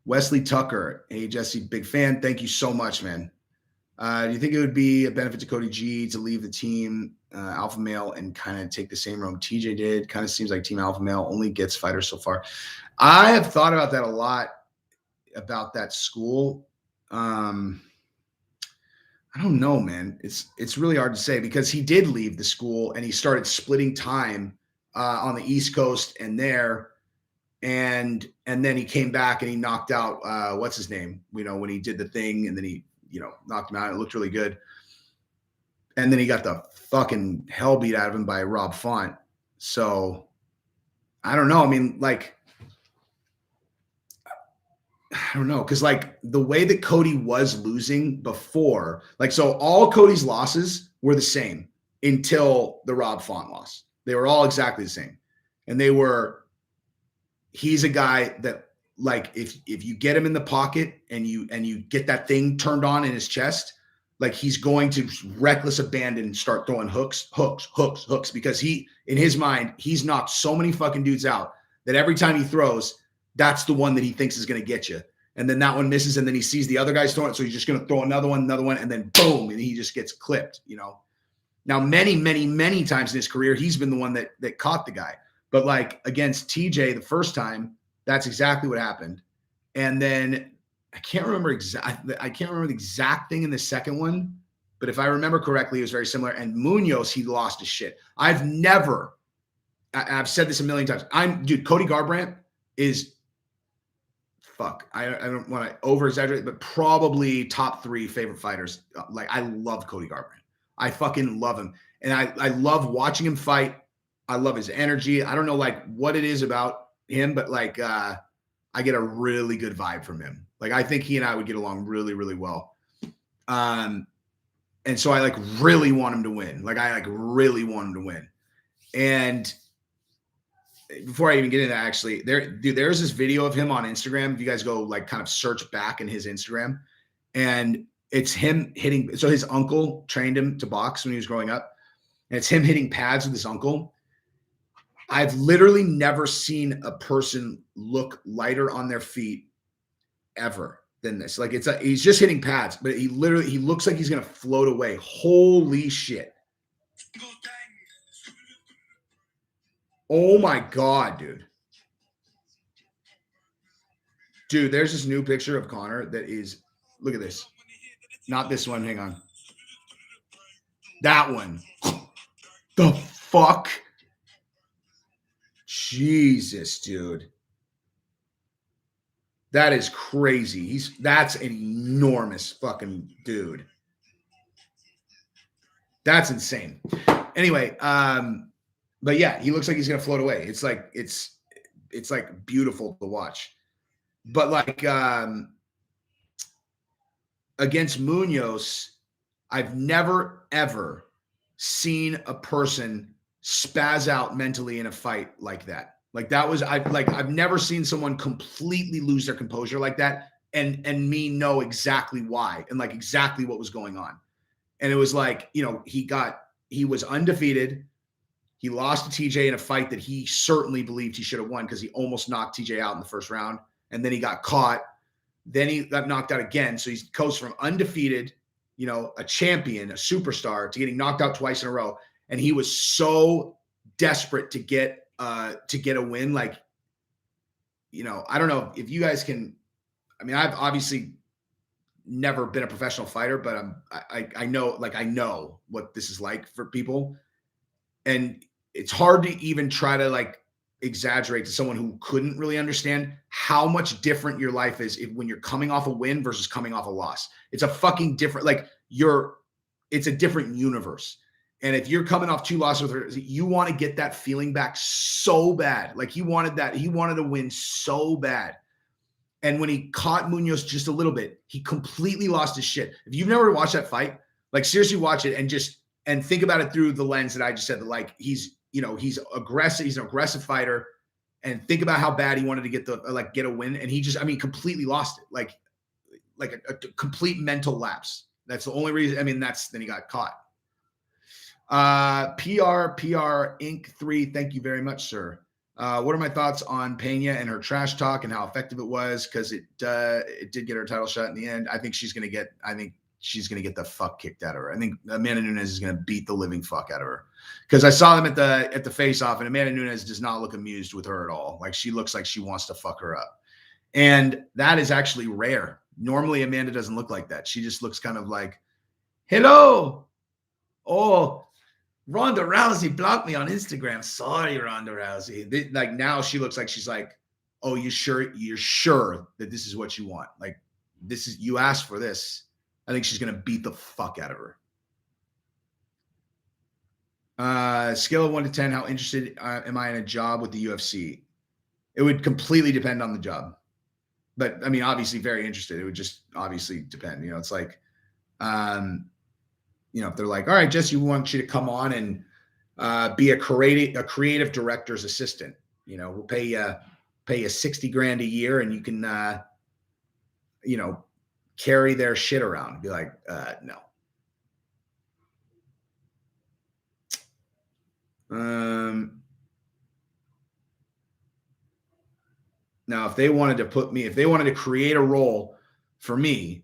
Wesley Tucker. Hey, Jesse, big fan. Thank you so much, man. Do you think it would be a benefit to Cody G to leave the team alpha male and kind of take the same road TJ did? Kind of seems like team alpha male only gets fighters so far. I have thought about that a lot, about that school. I don't know, man. It's really hard to say because he did leave the school and he started splitting time on the East Coast and there. And then he came back and he knocked out what's his name? You know, when he did the thing and then he, you know, knocked him out. It looked really good. And then he got the fucking hell beat out of him by Rob Font. So I don't know. I mean, like, I don't know. Cause like the way that Cody was losing before, like, so all Cody's losses were the same until the Rob Font loss. They were all exactly the same. And he's a guy that, like, if you get him in the pocket and you get that thing turned on in his chest, like he's going to reckless abandon, start throwing hooks, because in his mind, he's knocked so many fucking dudes out that every time he throws, that's the one that he thinks is going to get you. And then that one misses. And then he sees the other guys throwing it. So he's just going to throw another one, and then boom. And he just gets clipped, you know? Now, many, many, many times in his career, he's been the one that caught the guy. But like against TJ the first time, that's exactly what happened. And then I can't remember the exact thing in the second one, but if I remember correctly, it was very similar. And Munoz, he lost his shit. I've said this a million times. Cody Garbrandt is I don't want to over exaggerate, but probably top 3 favorite fighters. Like, I love Cody Garbrandt. I fucking love him. And I love watching him fight. I love his energy. I don't know like what it is about him, but like I get a really good vibe from him. Like, I think he and I would get along really, really well. And so I like really want him to win. Like, I like really want him to win. And before I even get into that, actually, there's this video of him on Instagram. If you guys go like kind of search back in his Instagram, and it's him hitting. So his uncle trained him to box when he was growing up, and it's him hitting pads with his uncle. I've literally never seen a person look lighter on their feet ever than this. Like, he's just hitting pads, but he looks like he's going to float away. Holy shit. Oh my God, dude. Dude, there's this new picture of Connor that is, look at this. Not this one. Hang on. That one. The fuck? Jesus, dude. That is crazy. That's an enormous fucking dude. That's insane. Anyway, but yeah, he looks like he's gonna float away. It's like beautiful to watch. But like against Munoz, I've never ever seen a person spaz out mentally in a fight like that. Like that was I've never seen someone completely lose their composure like that and me know exactly why and like exactly what was going on. And it was like, you know, he was undefeated. He lost to TJ in a fight that he certainly believed he should have won because he almost knocked TJ out in the first round. And then he got caught. Then he got knocked out again. So he goes from undefeated, you know, a champion, a superstar, to getting knocked out twice in a row. And he was so desperate to get a win. Like, you know, I don't know if you guys can. I mean, I've obviously never been a professional fighter, but I know what this is like for people. And it's hard to even try to like exaggerate to someone who couldn't really understand how much different your life is when you're coming off a win versus coming off a loss. It's a fucking different, like it's a different universe. And if you're coming off 2 losses, you want to get that feeling back so bad. Like he wanted to win so bad. And when he caught Munoz just a little bit, he completely lost his shit. If you've never watched that fight, like seriously watch it and think about it through the lens that I just said, that like he's aggressive. He's an aggressive fighter. And think about how bad he wanted to get a win. And he just, completely lost it. Like a complete mental lapse. That's the only reason. Then he got caught. PR Inc. 3. Thank you very much, sir. What are my thoughts on Pena and her trash talk and how effective it was? Because it did get her title shot in the end. I think she's going to get the fuck kicked out of her. I think Amanda Nunes is going to beat the living fuck out of her. Because I saw them at the face off, and Amanda Nunes does not look amused with her at all. Like she looks like she wants to fuck her up. And that is actually rare. Normally Amanda doesn't look like that. She just looks kind of like, hello. Oh, Ronda Rousey blocked me on Instagram. Sorry, Ronda Rousey. Like now she looks like she's like, oh, you're sure that this is what you want? Like you asked for this. I think she's going to beat the fuck out of her. Scale of 1 to 10, how interested am I in a job with the UFC? It would completely depend on the job. But obviously very interested. It would just obviously depend. It's like, if they're like, all right, Jesse, we want you to come on and be a creative director's assistant. We'll pay you $60,000 a year, and you can, carry their shit around. Be like, no. Now, if they wanted to create a role for me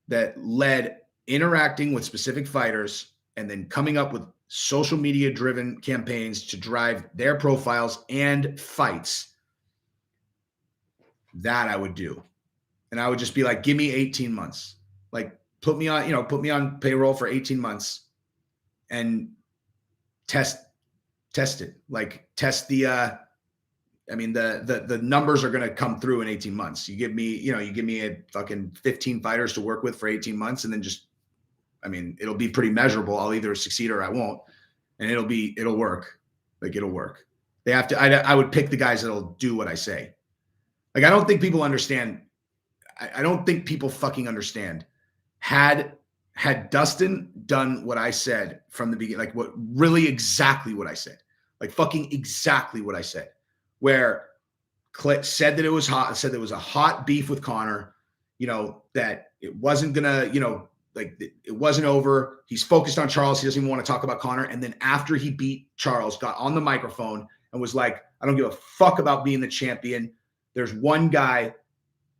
that led interacting with specific fighters and then coming up with social media driven campaigns to drive their profiles and fights, that I would do. And I would just be like, give me 18 months. Like put me on payroll for 18 months and test it. Like test the the numbers are going to come through in 18 months. You give me a fucking 15 fighters to work with for 18 months and then just, it'll be pretty measurable. I'll either succeed or I won't. And it'll work. Like it'll work. They have to, I would pick the guys that'll do what I say. Like, I don't think people understand. I don't think people fucking understand. Had Dustin done what I said from the beginning, like exactly what I said, like fucking exactly what I said, where Clint said that it was hot, said there was a hot beef with Conor, that it wasn't gonna, it wasn't over. He's focused on Charles. He doesn't even want to talk about Conor. And then after he beat Charles, got on the microphone and was like, I don't give a fuck about being the champion. There's one guy,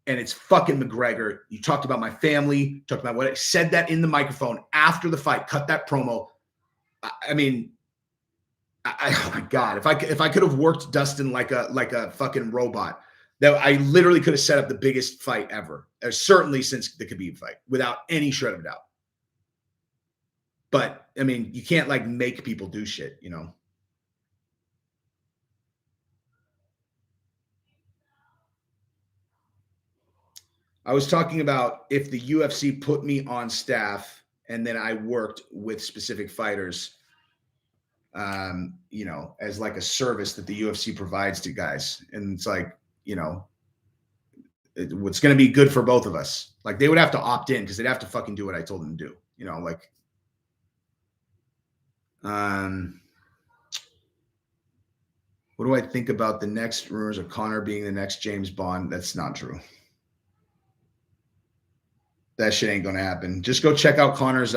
and it's fucking McGregor. You talked about my family, talked about what I said that in the microphone after the fight, cut that promo. Oh my God, if I could have worked Dustin like a fucking robot, that I literally could have set up the biggest fight ever, certainly since the Khabib fight, without any shred of doubt. But you can't like make people do shit, I was talking about if the UFC put me on staff and then I worked with specific fighters, as like a service that the UFC provides to guys. And it's like, what's going to be good for both of us. Like they would have to opt in because they'd have to fucking do what I told them to do. What do I think about the next rumors of Conor being the next James Bond? That's not true. That shit ain't going to happen. Just go check out Conor's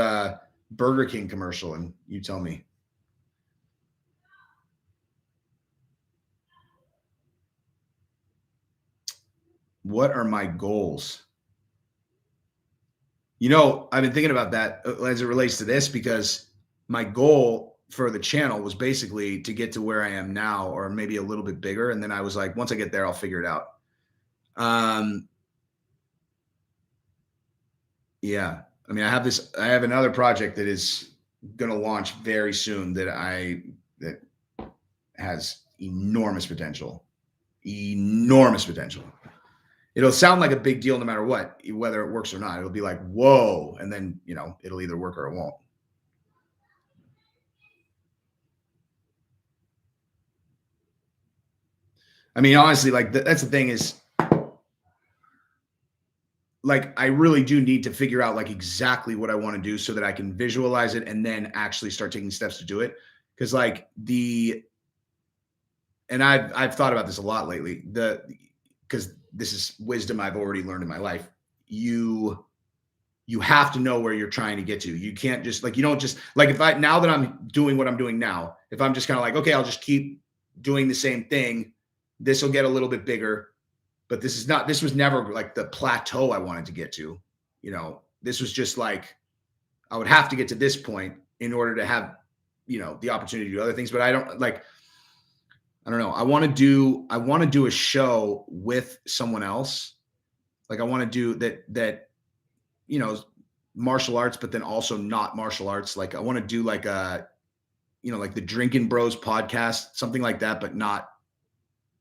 Burger King commercial and you tell me. What are my goals? I've been thinking about that as it relates to this, because my goal for the channel was basically to get to where I am now, or maybe a little bit bigger. And then I was like, once I get there, I'll figure it out. Yeah. I mean, I have another project that is going to launch very soon that has enormous potential. It'll sound like a big deal no matter what, whether it works or not. It'll be like, whoa. And then, it'll either work or it won't. I mean, honestly, like that's the thing is, like, I really do need to figure out like exactly what I want to do so that I can visualize it and then actually start taking steps to do it. Cause like and I've thought about this a lot lately, because this is wisdom I've already learned in my life. You have to know where you're trying to get to. You can't just like, you don't just like, now that I'm doing what I'm doing now, if I'm just kind of like, okay, I'll just keep doing the same thing, this will get a little bit bigger, but this was never like the plateau I wanted to get to. This was just like, I would have to get to this point in order to have, the opportunity to do other things. But I don't know. I want to do a show with someone else. Like I want to do that, martial arts, but then also not martial arts. Like I want to do like like the Drinking Bros podcast, something like that, but not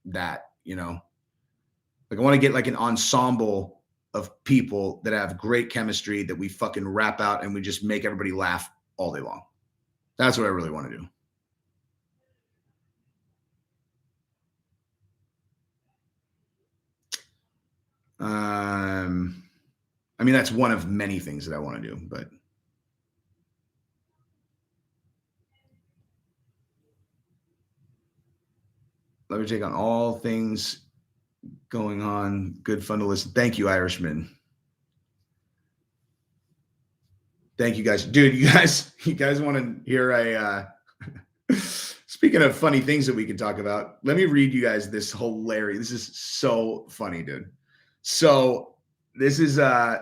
that, like I want to get like an ensemble of people that have great chemistry that we fucking rap out and we just make everybody laugh all day long. That's what I really want to do. I mean, that's one of many things that I want to do, but let me take on all things going on. Good fun to listen. Thank you, Irishman. Thank you guys. Dude, you guys want to hear speaking of funny things that we can talk about, let me read you guys this is so funny, dude. So this is okay.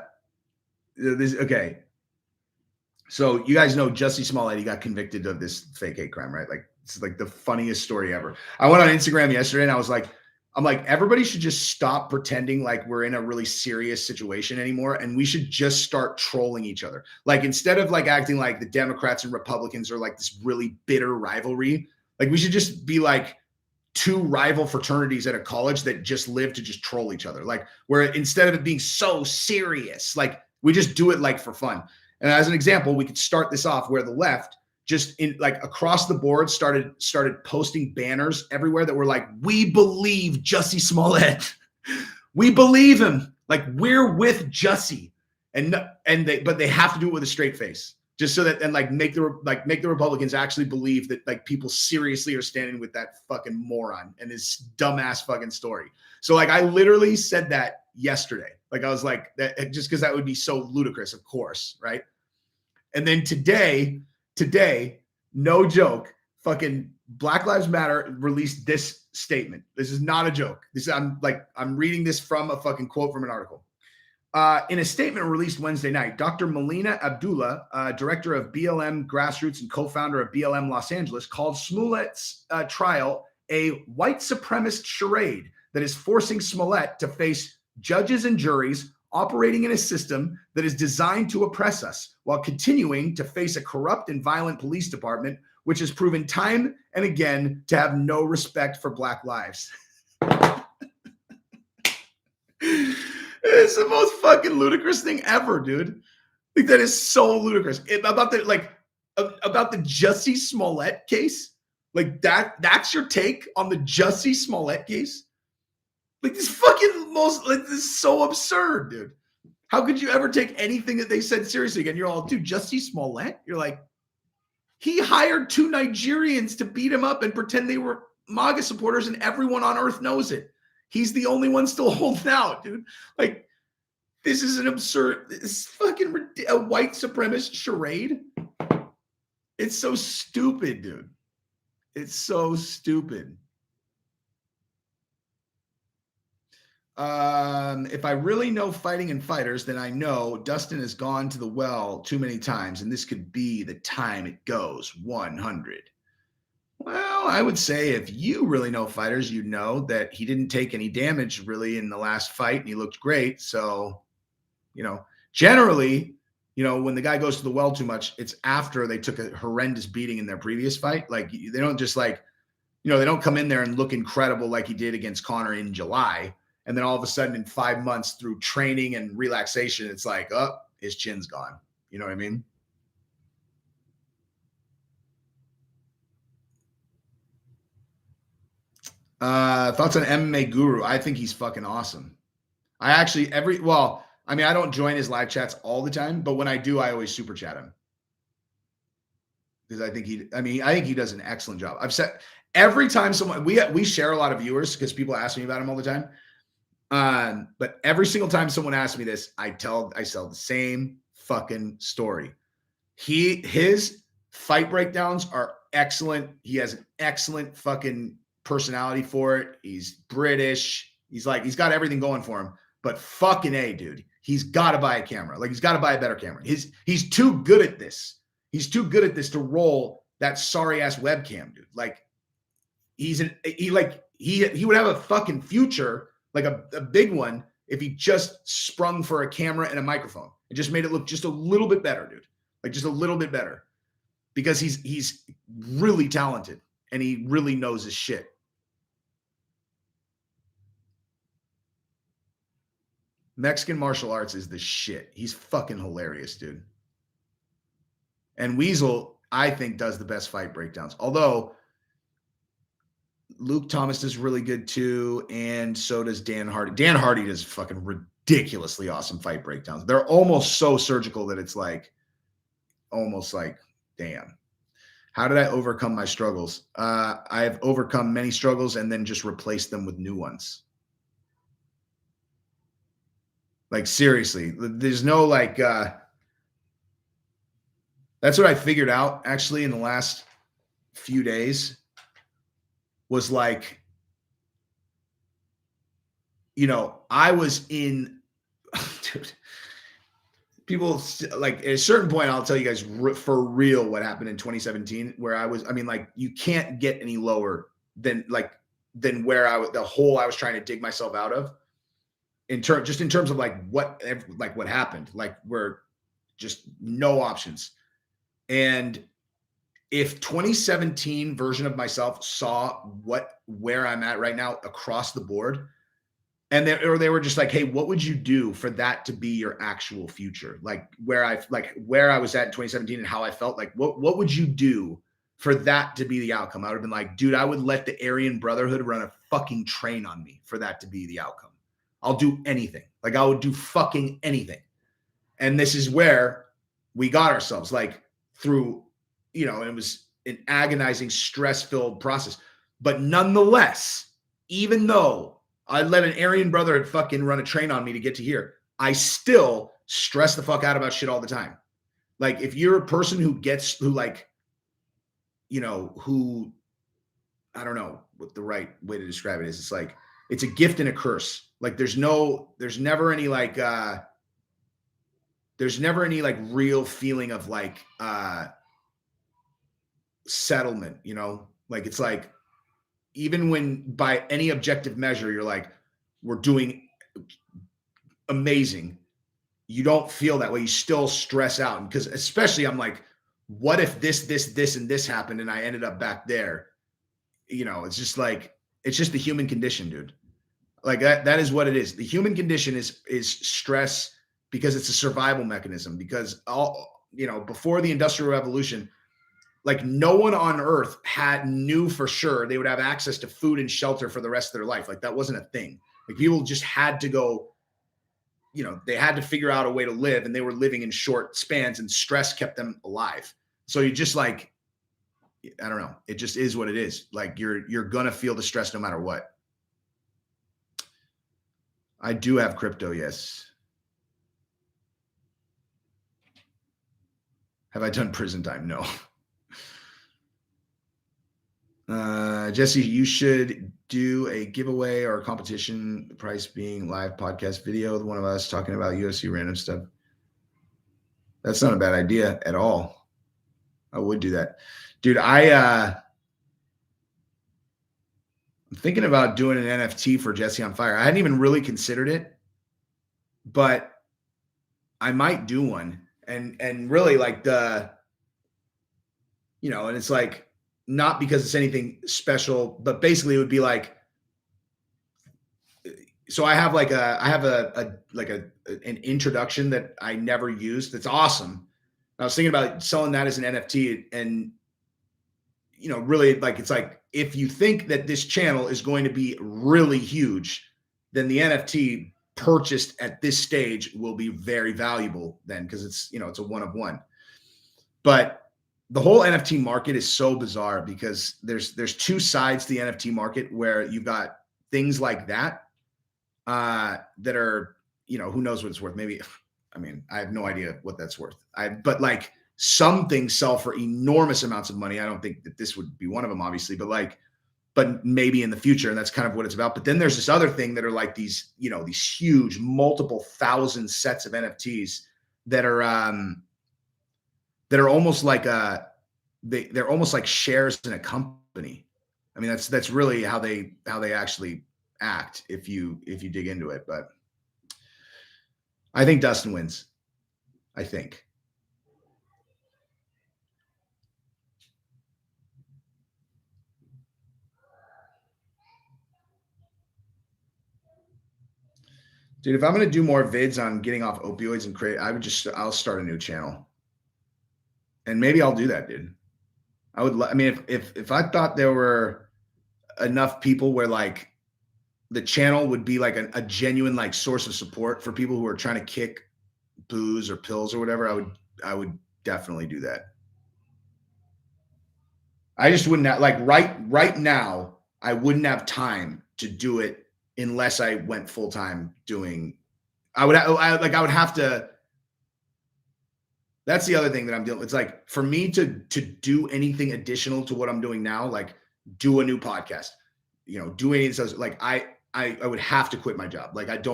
So you guys know Jussie Smollett, he got convicted of this fake hate crime, right? Like it's like the funniest story ever. I went on Instagram yesterday and I'm like, everybody should just stop pretending like we're in a really serious situation anymore. And we should just start trolling each other. Like instead of like acting like the Democrats and Republicans are like this really bitter rivalry, like we should just be like two rival fraternities at a college that just live to just troll each other. Like where instead of it being so serious, like we just do it like for fun. And as an example, we could start this off where the left just in like across the board started posting banners everywhere that were like, we believe Jussie Smollett. We believe him. Like we're with Jussie. But they have to do it with a straight face. Just so that, and like make the Republicans actually believe that like people seriously are standing with that fucking moron and his dumbass fucking story. So like I literally said that yesterday. Like I was like, that just because that would be so ludicrous, of course, right? And then today, no joke, fucking Black Lives Matter released this statement. This is not a joke. I'm reading this from a fucking quote from an article. In a statement released Wednesday night, Dr. Melina Abdullah, director of BLM Grassroots and co-founder of BLM Los Angeles, called Smollett's trial a white supremacist charade that is forcing Smollett to face judges and juries operating in a system that is designed to oppress us while continuing to face a corrupt and violent police department, which has proven time and again to have no respect for Black lives. It's the most fucking ludicrous thing ever, dude. Like that is so ludicrous. About the Jussie Smollett case. Like that's your take on the Jussie Smollett case? Like this is so absurd, dude. How could you ever take anything that they said seriously again? You're all, dude, Jussie Smollett? You're like, he hired 2 Nigerians to beat him up and pretend they were MAGA supporters, and everyone on earth knows it. He's the only one still holding out, dude. Like, this is an absurd, this fucking a white supremacist charade. It's so stupid, dude. It's so stupid. If I really know fighting and fighters, then I know Dustin has gone to the well too many times, and this could be the time it goes 100. Well, I would say if you really know fighters, you know that he didn't take any damage really in the last fight, and he looked great. So, generally, when the guy goes to the well too much, it's after they took a horrendous beating in their previous fight. Like, they don't just they don't come in there and look incredible like he did against Conor in July. And then all of a sudden in 5 months through training and relaxation, it's like, oh, his chin's gone. You know what I mean? Thoughts on MMA Guru? I think he's fucking awesome. I don't join his live chats all the time, but when I do, I always super chat him. Because I think he does an excellent job. I've said every time we share a lot of viewers because people ask me about him all the time. But every single time someone asks me this, I sell the same fucking story. His fight breakdowns are excellent. He has an excellent fucking personality for it. He's British. He's got everything going for him. But fucking A, dude, he's got to buy a camera. Like, he's got to buy a better camera. He's too good at this. He's too good at this to roll that sorry ass webcam, dude. Like, he would have a fucking future, like a big one, if he just sprung for a camera and a microphone. It just made it look just a little bit better, dude. Like, just a little bit better. Because he's really talented and he really knows his shit. Mexican martial arts is the shit. He's fucking hilarious, dude. And Weasel, I think, does the best fight breakdowns. Although Luke Thomas is really good too, and so does Dan Hardy. Dan Hardy does fucking ridiculously awesome fight breakdowns. They're almost so surgical that it's almost like, damn. How did I overcome my struggles? I have overcome many struggles and then just replaced them with new ones. Like, seriously, there's no that's what I figured out actually in the last few days was I was in, dude, people at a certain point, I'll tell you guys for real what happened in 2017, where you can't get any lower than where the hole I was trying to dig myself out of. In terms of what happened, where just no options. And if 2017 version of myself saw where I'm at right now across the board, and they were just like, hey, what would you do for that to be your actual future? Where I was at in 2017 and how I felt, what would you do for that to be the outcome? I would have been like, dude, I would let the Aryan Brotherhood run a fucking train on me for that to be the outcome. I'll do anything. I would do fucking anything. And this is where we got ourselves through, it was an agonizing, stress-filled process. But nonetheless, even though I let an Aryan Brotherhood fucking run a train on me to get to here, I still stress the fuck out about shit all the time. If you're a person who I don't know what the right way to describe it is. It's it's a gift and a curse. There's never any real feeling of settlement, it's even when by any objective measure, you're we're doing amazing. You don't feel that way. You still stress out. Because especially I'm what if this, and this happened and I ended up back there? It's just it's just the human condition, dude. That is what it is. The human condition is stress because it's a survival mechanism. Because before the Industrial Revolution, like no one on earth knew for sure they would have access to food and shelter for the rest of their life. Like that wasn't a thing. Like people just had to go, they had to figure out a way to live, and they were living in short spans, and stress kept them alive. So you just like, I don't know. It just is what it is. Like you're going to feel the stress no matter what. I do have crypto. Yes. Have I done prison time? No. Jussie, you should do a giveaway or a competition, the price being live podcast video with one of us talking about UFC random stuff. That's not a bad idea at all. I would do that. Dude, I'm thinking about doing an NFT for Jussie on Fire. I hadn't even really considered it, but I might do one. And really like and it's like, not because it's anything special, but basically it would be like, so I have an introduction that I never used. That's awesome. I was thinking about selling that as an NFT, and really like, it's like, if you think that this channel is going to be really huge, then the NFT purchased at this stage will be very valuable then, because it's, it's a one of one. But the whole NFT market is so bizarre because there's two sides to the NFT market, where you've got things like that that are, who knows what it's worth. Maybe, I mean, I have no idea what that's worth. But like some things sell for enormous amounts of money. I don't think that this would be one of them, obviously, but maybe in the future. And that's kind of what it's about. But then there's this other thing that are like these, these huge multiple thousand sets of NFTs that are almost like they're almost like shares in a company. I mean, that's really how they actually act if you dig into it. But I think Dustin wins. I think. Dude, if I'm going to do more vids on getting off opioids and I'll start a new channel. And maybe I'll do that, dude. If I thought there were enough people where like the channel would be like a genuine like source of support for people who are trying to kick booze or pills or whatever, I would definitely do that. I just wouldn't have, like right now, I wouldn't have time to do it unless I went full time doing. I would have to. That's the other thing that I'm dealing with. It's like, for me to do anything additional to what I'm doing now, like do a new podcast, do any of those, like I would have to quit my job. Like I'm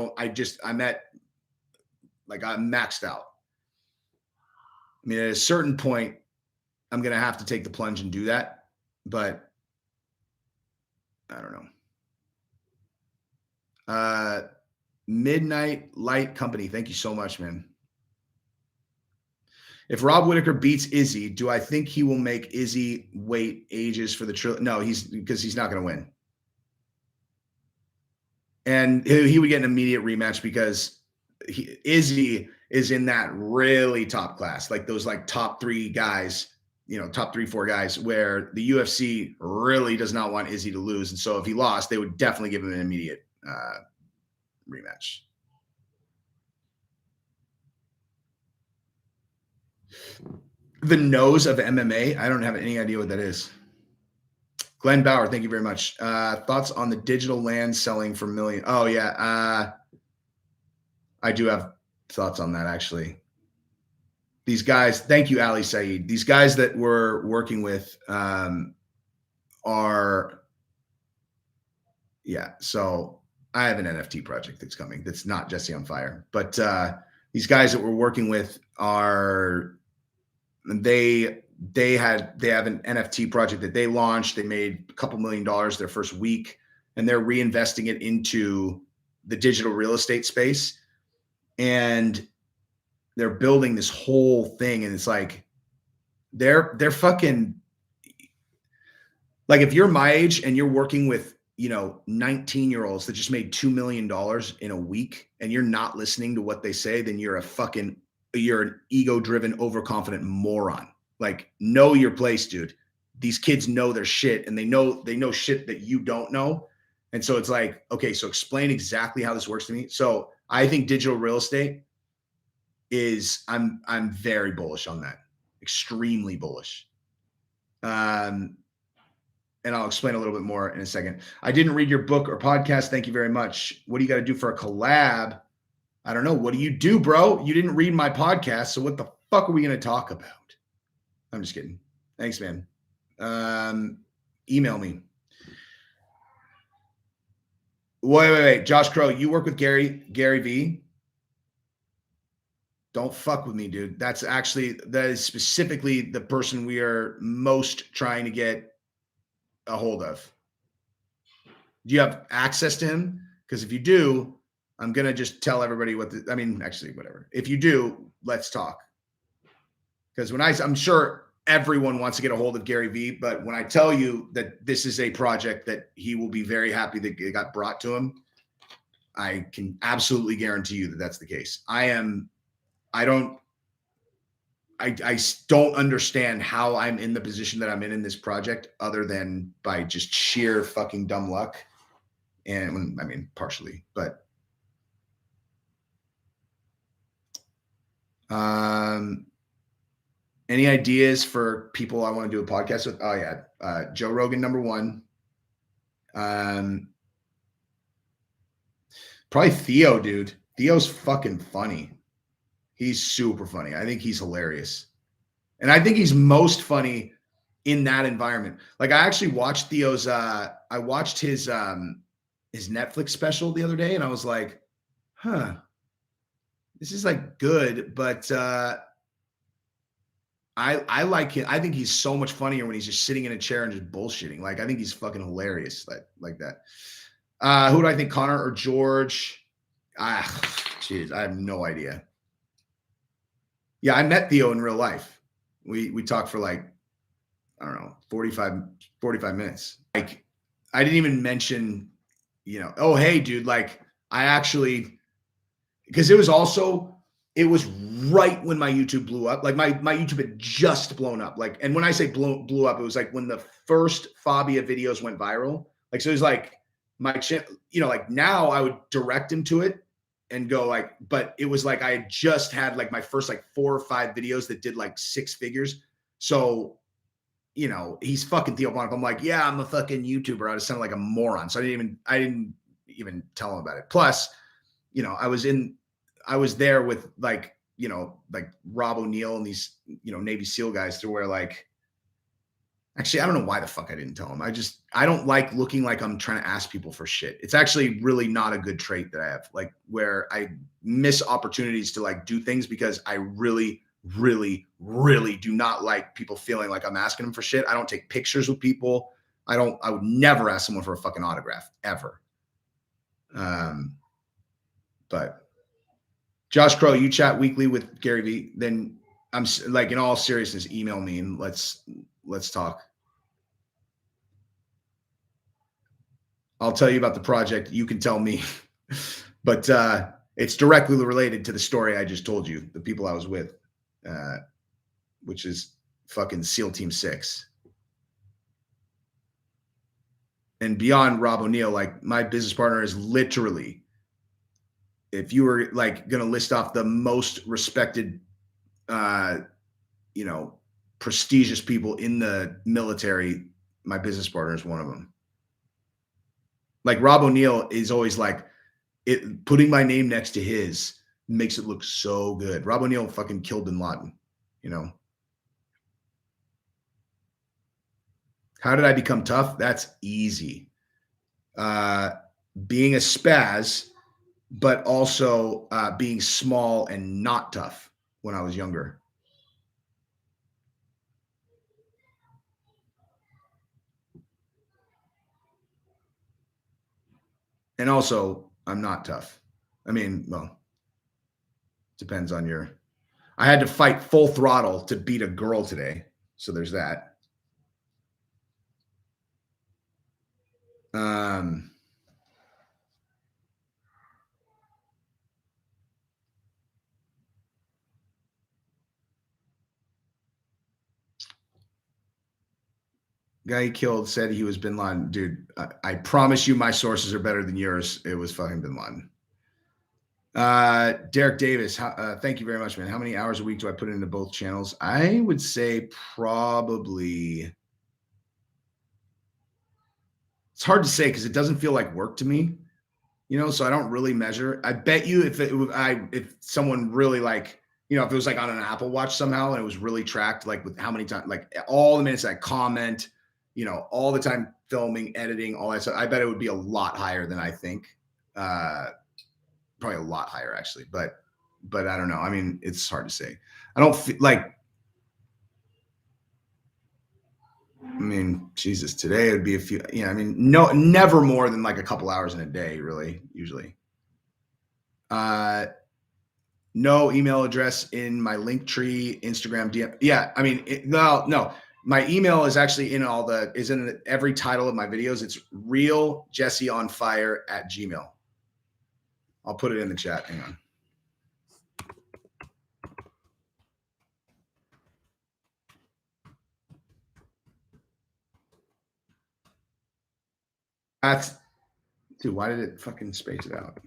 maxed out. I mean, at a certain point, I'm going to have to take the plunge and do that, but I don't know. Midnight Light Company. Thank you so much, man. If Rob Whittaker beats Izzy, do I think he will make Izzy wait ages for the trilogy? No, because he's not going to win. And he would get an immediate rematch because Izzy is in that really top class, like those like top 3 guys, top 3-4 guys, where the UFC really does not want Izzy to lose. And so if he lost, they would definitely give him an immediate rematch. The nose of MMA. I don't have any idea what that is. Glenn Bauer, thank you very much. Thoughts on the digital land selling for millions? Oh yeah. I do have thoughts on that, actually. These guys, thank you, Ali Saeed. These guys that we're working with so I have an NFT project that's coming. That's not Jussie on Fire, but these guys that we're working with they have an NFT project that they launched. They made a couple $1 million their first week, and they're reinvesting it into the digital real estate space. And they're building this whole thing. And it's like, they're fucking, like, if you're my age and you're working with 19-year-olds that just made $2 million in a week and you're not listening to what they say, then you're an ego-driven, overconfident moron. Like, know your place, dude. These kids know their shit and they know shit that you don't know. And so it's like, okay, so explain exactly how this works to me. So I think digital real estate I'm very bullish on that. Extremely bullish. And I'll explain a little bit more in a second. I didn't read your book or podcast. Thank you very much. What do you got to do for a collab? I don't know. What do you do, bro? You didn't read my podcast. So what the fuck are we going to talk about? I'm just kidding. Thanks, man. Email me. Wait. Josh Crow, you work with Gary V? Don't fuck with me, dude. That is specifically the person we are most trying to get a hold of. Do you have access to him? Because if you do, I'm going to just tell everybody whatever. If you do, let's talk. Because I'm sure everyone wants to get a hold of Gary V, but when I tell you that this is a project that he will be very happy that it got brought to him, I can absolutely guarantee you that that's the case. I don't understand how I'm in the position that I'm in this project other than by just sheer fucking dumb luck. And partially, but any ideas for people I want to do a podcast with? Oh yeah. Joe Rogan, number one. Probably Theo, dude. Theo's fucking funny. He's super funny. I think he's hilarious. And I think he's most funny in that environment. Like, I actually watched Theo's I watched his Netflix special the other day and I was like, this is like good, but I like him. I think he's so much funnier when he's just sitting in a chair and just bullshitting. Like, I think he's fucking hilarious like that. Who do I think, Connor or George? Jeez, I have no idea. Yeah, I met Theo in real life. We talked for like, I don't know, 45 minutes. Like, I didn't even mention, oh, hey, dude, like, I actually, because it was right when my YouTube blew up. Like, my YouTube had just blown up. Like, and when I say blew up, it was like when the first Fabia videos went viral. Like, so it was like my channel, like, now I would direct him to it and go like, but it was like I had just had like my first like 4 or 5 videos that did like 6 figures. So, he's fucking Theo Von. I'm like, yeah, I'm a fucking YouTuber. I just sounded like a moron. So I didn't even tell him about it. Plus, I was there with like, like Rob O'Neill and these, Navy SEAL guys to where like, actually, I don't know why the fuck I didn't tell him. I don't like looking like I'm trying to ask people for shit. It's actually really not a good trait that I have, like, where I miss opportunities to like do things because I really, really, really do not like people feeling like I'm asking them for shit. I don't take pictures with people. I would never ask someone for a fucking autograph ever. But Josh Crow, you chat weekly with Gary V. Then I'm like, in all seriousness, email me and let's talk. I'll tell you about the project. You can tell me, but it's directly related to the story I just told you, the people I was with, which is fucking SEAL Team 6. And beyond Rob O'Neill, like, my business partner is literally, if you were like going to list off the most respected, prestigious people in the military, my business partner is one of them. Like, Rob O'Neill is always like, putting my name next to his makes it look so good. Rob O'Neill fucking killed Bin Laden, How did I become tough? That's easy. Being a spaz, but also being small and not tough when I was younger. And also, I'm not tough. Depends on I had to fight full throttle to beat a girl today. So there's that. Guy he killed said he was Bin Laden. Dude, I promise you my sources are better than yours. It was fucking Bin Laden. Derek Davis, thank you very much, man. How many hours a week do I put into both channels? I would say probably. It's hard to say because it doesn't feel like work to me, so I don't really measure. I bet you if someone really like, if it was like on an Apple Watch somehow and it was really tracked, like with how many times, like all the minutes I comment, all the time filming, editing, all that stuff, I bet it would be a lot higher than I think. Probably a lot higher actually, but I don't know. I mean, it's hard to say. I don't feel like, I mean, Jesus, today it would be a few, no, never more than like a couple hours in a day, really, usually. No email address in my Linktree, Instagram, DM. Yeah, I mean, no. My email is actually is in every title of my videos. It's realjesseonfire@gmail. I'll put it in the chat. Hang on. Dude, why did it fucking space it out?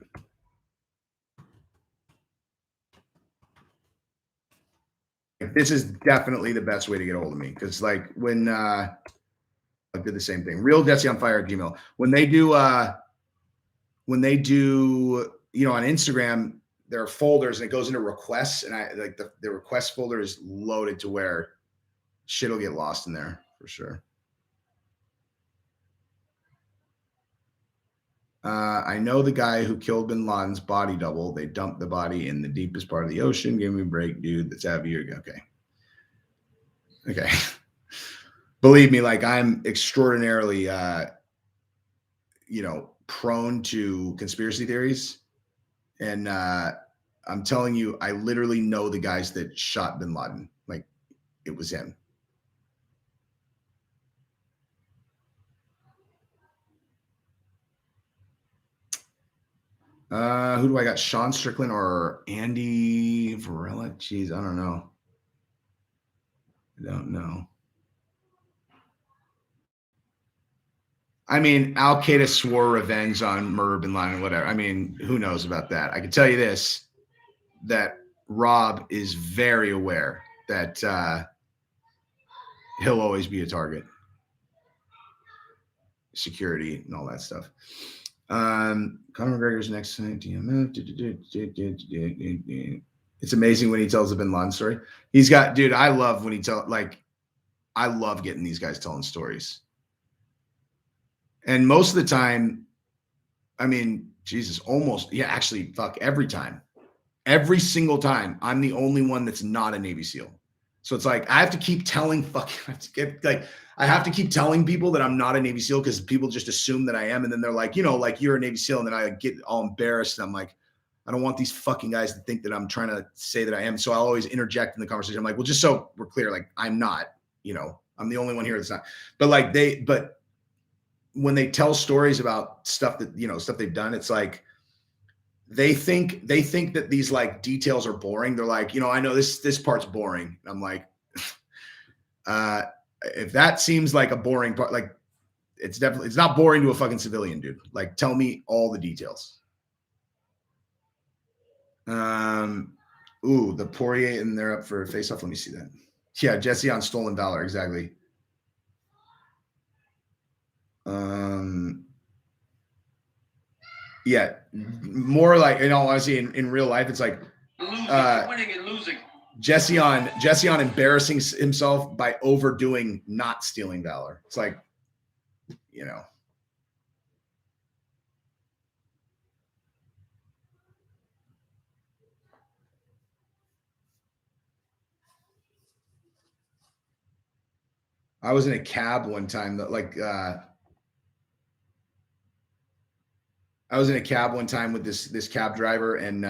This is definitely the best way to get a hold of me because, like, when I did the same thing, realjesseonfire@gmail. When they do, on Instagram, there are folders and it goes into requests, and I like the request folder is loaded to where shit will get lost in there for sure. I know the guy who killed Bin Laden's body double. They dumped the body in the deepest part of the ocean. Give me a break, dude. That's out of you. Okay. Believe me, like I'm extraordinarily, prone to conspiracy theories. And I'm telling you, I literally know the guys that shot Bin Laden. Like it was him. Who do I got? Sean Strickland or Andy Varela? Jeez, I don't know. I mean, Al Qaeda swore revenge on murder Bin Laden, whatever. I mean, who knows about that? I can tell you this, that Rob is very aware that he'll always be a target. Security and all that stuff. Conor McGregor's next fight, DMF. It's amazing when he tells the Bin Laden story. He's got, dude, I love when I love getting these guys telling stories. And most of the time, I mean, Jesus, almost, yeah, actually, fuck, every time. Every single time, I'm the only one that's not a Navy SEAL. So it's like I have to keep telling I have to keep telling people that I'm not a Navy SEAL because people just assume that I am. And then they're like, like you're a Navy SEAL. And then I get all embarrassed. And I'm like, I don't want these fucking guys to think that I'm trying to say that I am. So I'll always interject in the conversation. I'm like, well, just so we're clear, like I'm not, I'm the only one here that's not. But when they tell stories about stuff that, stuff they've done, it's like, they think that these like details are boring. They're like, I know this part's boring. I'm like, if that seems like a boring part, like it's not boring to a fucking civilian, dude. Like, tell me all the details. The Poirier and they're up for a face off. Let me see that. Yeah, Jesse on Stolen Valor, exactly. Yeah, more like, in all honesty, in real life, it's like winning and losing. Jesse on embarrassing himself by overdoing not stealing valor. It's like, I was in a cab one time that I was in a cab one time with this cab driver and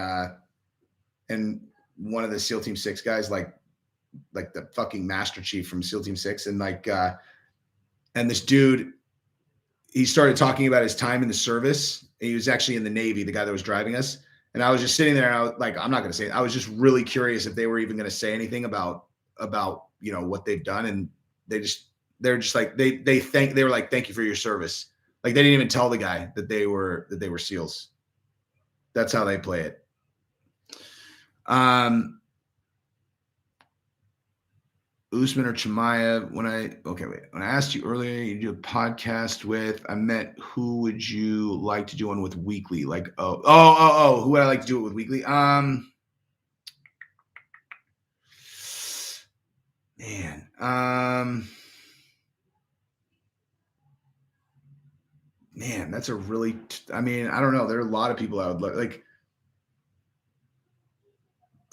one of the SEAL Team 6 guys, like the fucking Master Chief from SEAL Team 6, and and this dude, he started talking about his time in the service. He was actually in the Navy, the guy that was driving us. And I was just sitting there and I was like, I'm not going to say it. I was just really curious if they were even going to say anything about, what they've done. And they're just like, they were like, thank you for your service. Like they didn't even tell the guy that they were SEALs. That's how they play it. Usman or Chimaev, when I asked you earlier, you do a podcast with, I meant who would you like to do one with weekly? Like, who would I like to do it with weekly? Man, that's a really, I don't know. There are a lot of people I would like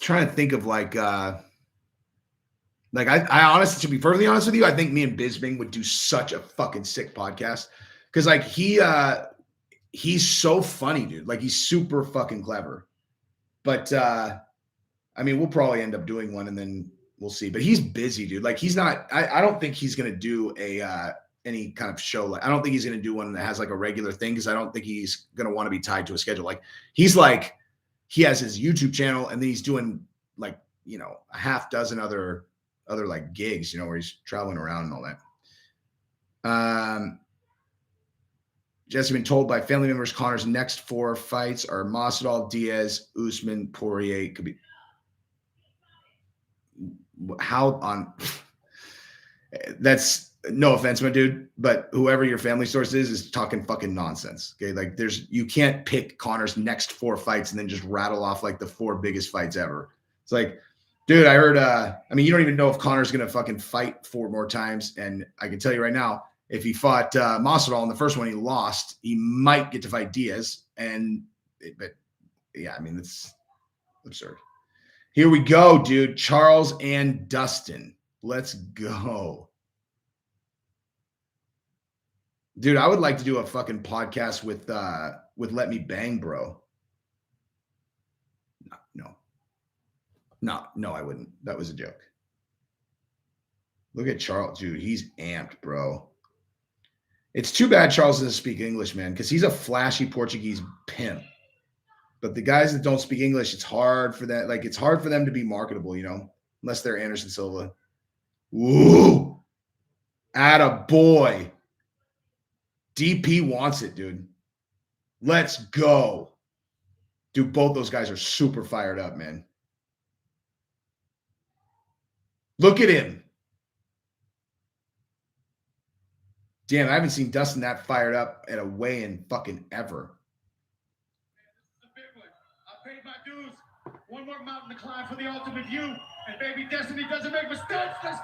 trying to think of I honestly, to be perfectly honest with you, I think me and Bisbing would do such a fucking sick podcast. Cause like he's so funny, dude. Like he's super fucking clever. But we'll probably end up doing one and then we'll see. But he's busy, dude. Like he's not, I don't think he's gonna do any kind of show. Like I don't think he's gonna do one that has like a regular thing because I don't think he's gonna want to be tied to a schedule. Like he has his YouTube channel and then he's doing like, a half dozen other like gigs, where he's traveling around and all that. Jesse been told by family members Connor's next 4 fights are Masvidal, Diaz, Usman, Poirier. Could be how on that's no offense, my dude, but whoever your family source is talking fucking nonsense. Okay. Like you can't pick Connor's next 4 fights and then just rattle off like the 4 biggest fights ever. It's like, dude, I heard, you don't even know if Connor's going to fucking fight 4 more times. And I can tell you right now, if he fought Masvidal in the first one, he lost, he might get to fight Diaz. But yeah, it's absurd. Here we go, dude. Charles and Dustin. Let's go. Dude, I would like to do a fucking podcast with Let Me Bang, bro. No, I wouldn't. That was a joke. Look at Charles, dude. He's amped, bro. It's too bad Charles doesn't speak English, man, because he's a flashy Portuguese pimp. But the guys that don't speak English, it's hard for that. Like, it's hard for them to be marketable, unless they're Anderson Silva. Woo! Atta boy. DP wants it, dude. Let's go. Dude, both those guys are super fired up, man. Look at him. Damn, I haven't seen Dustin that fired up at a weigh-in fucking ever. This is a big one. I paid my dues. One more mountain to climb for the ultimate you. And baby, Destiny doesn't make mistakes. Let's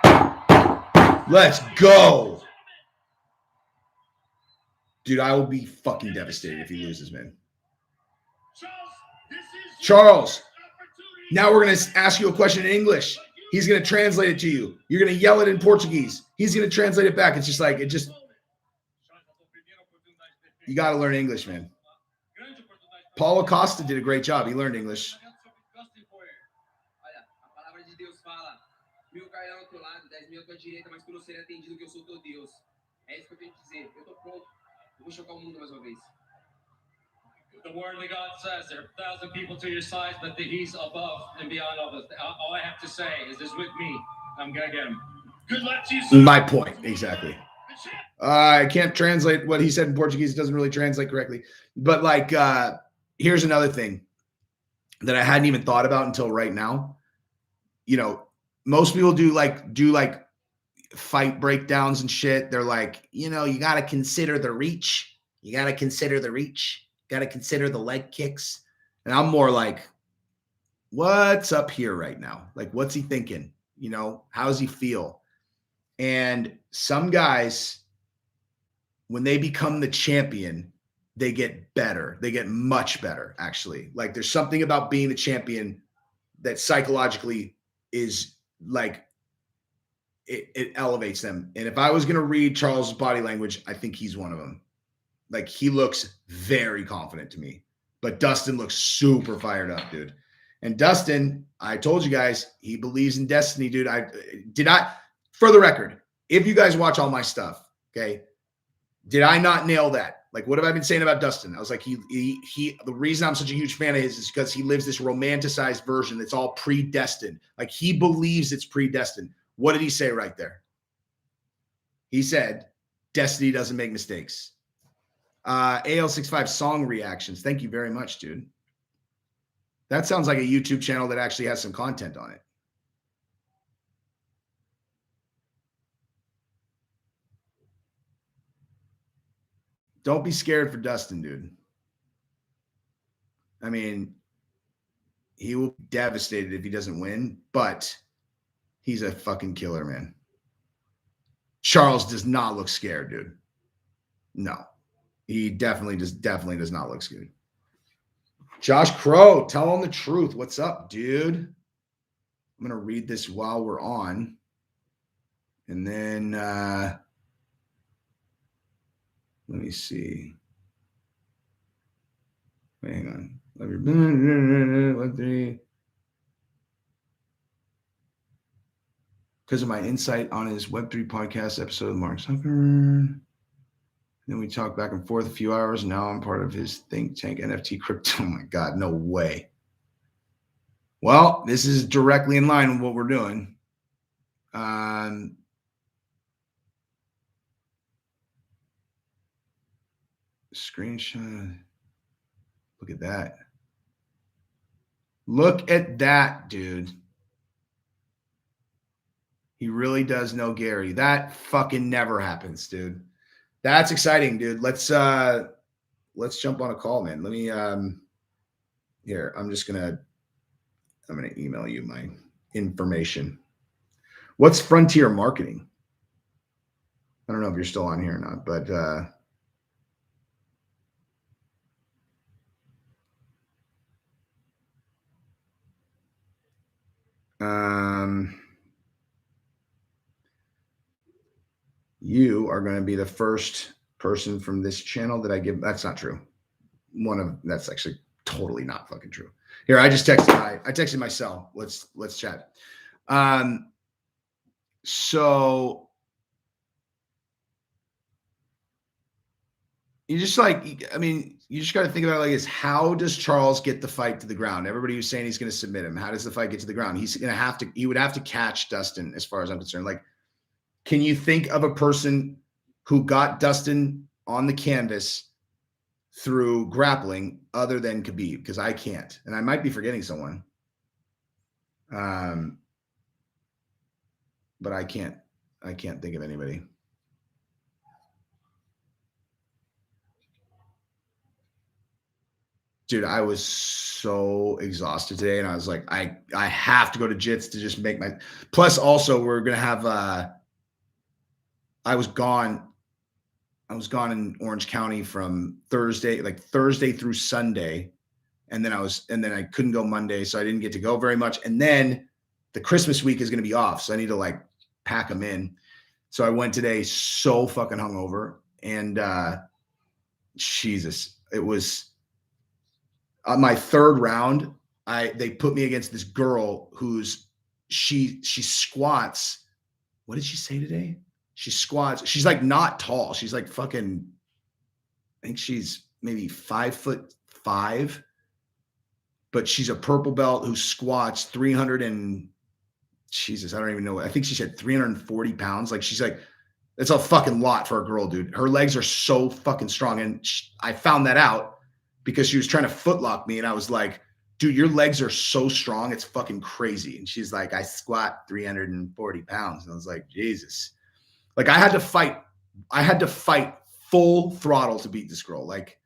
go. Let's go. Dude, I will be fucking devastated if he loses, man. Charles, now we're going to ask you a question in English. He's going to translate it to you. You're going to yell it in Portuguese. He's going to translate it back. It's just like, you got to learn English, man. Paulo Costa did a great job. He learned English. The word of God says there are 1,000 people to your size, but he's above and beyond all this. All I have to say is this with me. I'm going to get him. Good luck to you, sir. My point, exactly. I can't translate what he said in Portuguese. It doesn't really translate correctly. But here's another thing that I hadn't even thought about until right now. Most people do fight breakdowns and shit. They're like, you got to consider the reach. You got to consider the reach. Got to consider the leg kicks. And I'm more like, what's up here right now? Like, what's he thinking? How does he feel? And some guys, when they become the champion, they get better. They get much better, actually. Like, there's something about being the champion that psychologically is like, it elevates them. And if I was going to read Charles' body language, I think he's one of them. Like, he looks very confident to me, but Dustin looks super fired up, dude. And Dustin, I told you guys, he believes in destiny, dude. For the record, if you guys watch all my stuff, okay, Did I not nail that? Like, what have I been saying about Dustin? I was like, the reason I'm such a huge fan of his is because he lives this romanticized version that's all predestined. Like, he believes it's predestined. What did he say right there? He said, destiny doesn't make mistakes. AL65 song reactions. Thank you very much, dude. That sounds like a YouTube channel that actually has some content on it. Don't be scared for Dustin, dude. I mean, he will be devastated if he doesn't win, but he's a fucking killer, man. Charles does not look scared, dude. No, he definitely does not look scared. Josh Crow, tell him the truth. What's up, dude? I'm going to read this while we're on. And then let me see. Hang on. Because of my insight on his Web3 podcast episode with Mark Zuckerberg. Then we talked back and forth a few hours. Now I'm part of his think tank NFT crypto. Oh my God, no way. Well, this is directly in line with what we're doing. Screenshot. Look at that. Look at that, dude. He really does know Gary. That fucking never happens, dude. That's exciting, dude. Let's jump on a call, man. Let me here. I'm gonna email you my information. What's Frontier Marketing? I don't know if you're still on here or not, but you are going to be the first person from this channel that I give. That's not true. That's actually totally not fucking true. Here, I just texted my cell. Let's chat. So you just you just got to think about it like this. How does Charles get the fight to the ground? Everybody was saying he's going to submit him. How does the fight get to the ground? He would have to catch Dustin, as far as I'm concerned. Like, can you think of a person who got Dustin on the canvas through grappling other than Khabib? Because I can't, and I might be forgetting someone. But I can't think of anybody. Dude, I was so exhausted today, and I was like, I have to go to Jits to just make my. Plus, also, we're gonna have. I was gone in Orange County from Thursday through Sunday, and then I couldn't go Monday, so I didn't get to go very much. And then the Christmas week is gonna be off, so I need to like pack them in. So I went today so fucking hungover, and Jesus, it was. My third round, they put me against this girl she squats. What did she say today? She squats. She's like not tall. She's like fucking, I think she's maybe 5'5", but she's a purple belt who squats 300 and Jesus, I don't even know. I think she said 340 pounds. Like, she's like, that's a fucking lot for a girl, dude. Her legs are so fucking strong. And I found that out because she was trying to footlock me. And I was like, dude, your legs are so strong. It's fucking crazy. And she's like, I squat 340 pounds. And I was like, Jesus. Like, I had to fight full throttle to beat this girl. Like,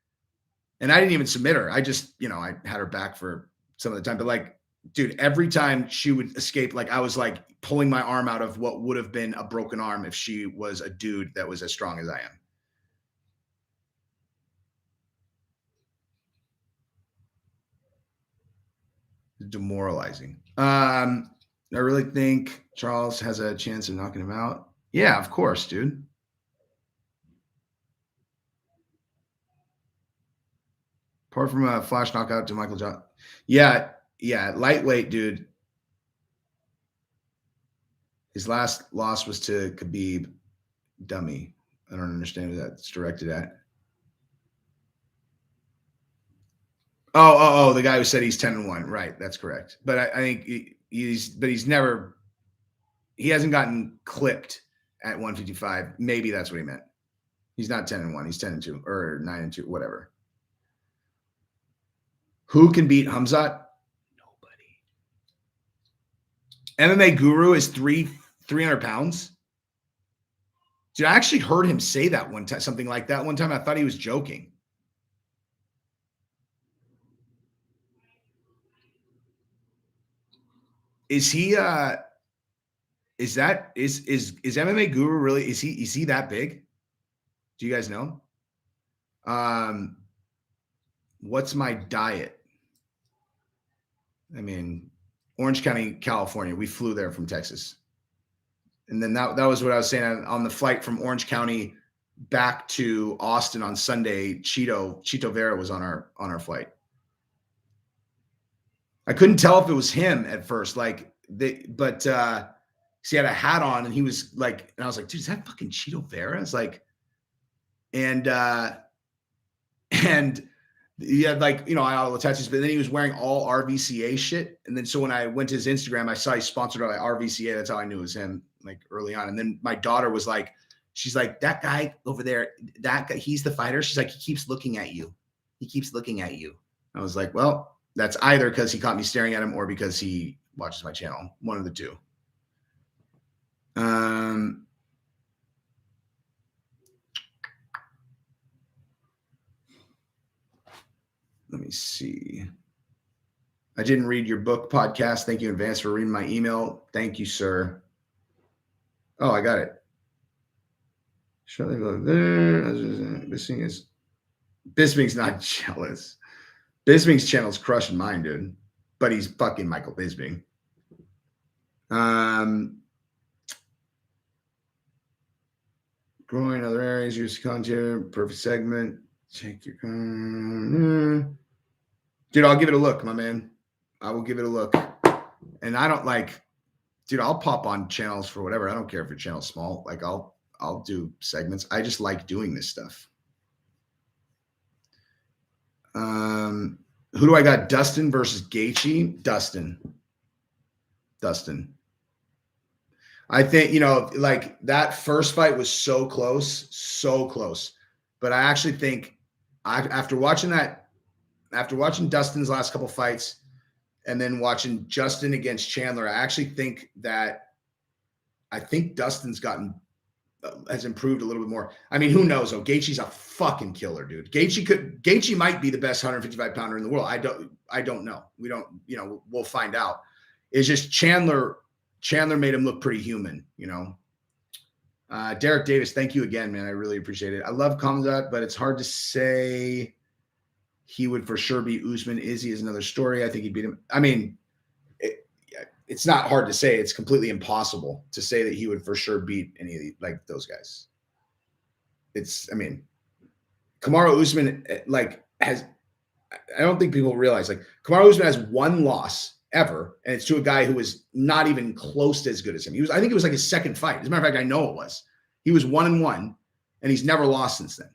and I didn't even submit her. I just, I had her back for some of the time. But like, dude, every time she would escape, like, I was like pulling my arm out of what would have been a broken arm if she was a dude that was as strong as I am. Demoralizing. I really think Charles has a chance of knocking him out. Yeah, of course, dude. Apart from a flash knockout to Michael Johnson. Yeah, lightweight, dude. His last loss was to Khabib, dummy. I don't understand who that's directed at. Oh, the guy who said he's 10-1. Right. That's correct. But I think he hasn't gotten clipped at 155. Maybe that's what he meant. He's not 10-1. He's 10-2 or 9-2, whatever. Who can beat Hamzat? Nobody. MMA Guru is 300 pounds. Dude, I actually heard him say that one time, something like that one time. I thought he was joking. Is he is MMA Guru really, is he that big? Do you guys know? What's my diet? I mean, Orange County, California. We flew there from Texas. And then that was what I was saying on the flight from Orange County back to Austin on Sunday. Chito Vera was on our flight. I couldn't tell if it was him at first, but he had a hat on and he was like, and I was like, dude, is that fucking Chito Vera? It's like, and he had all the tattoos, but then he was wearing all RVCA shit. And then so when I went to his Instagram, I saw he's sponsored by RVCA. That's how I knew it was him, like early on. And then my daughter was like, she's like, that guy over there, that guy, he's the fighter. She's like, he keeps looking at you. He keeps looking at you. I was like, well, that's either because he caught me staring at him or because he watches my channel. One of the two. Let me see. I didn't read your book podcast. Thank you in advance for reading my email. Thank you, sir. Oh, I got it. Shortly go there. Bisping's not jealous. Bisping's channel's crushing mine, dude. But he's fucking Michael Bisping. Growing other areas, use content, perfect segment. Check your dude, I'll give it a look, my man. I will give it a look. And I don't dude, I'll pop on channels for whatever. I don't care if your channel's small. Like I'll do segments. I just like doing this stuff. Who do I got? Dustin versus Gaethje? Dustin. I think, that first fight was so close. But I actually think after watching Dustin's last couple fights and then watching Justin against Chandler, I actually think Dustin's has improved a little bit more. I mean, who knows? Oh, Gaethje's a fucking killer, dude. Gaethje might be the best 155 pounder in the world. I don't know. We don't, we'll find out. It's just Chandler made him look pretty human, Derek Davis, thank you again, man. I really appreciate it. I love Khamzat, but it's hard to say he would for sure beat Usman. Izzy is another story. I think he'd beat him. I mean, it's not hard to say. It's completely impossible to say that he would for sure beat any of those guys. Kamaru Usman, I don't think people realize, Kamaru Usman has one loss ever, and it's to a guy who was not even close to as good as him. I think it was like his second fight. As a matter of fact, I know it was. He was 1-1, and he's never lost since then.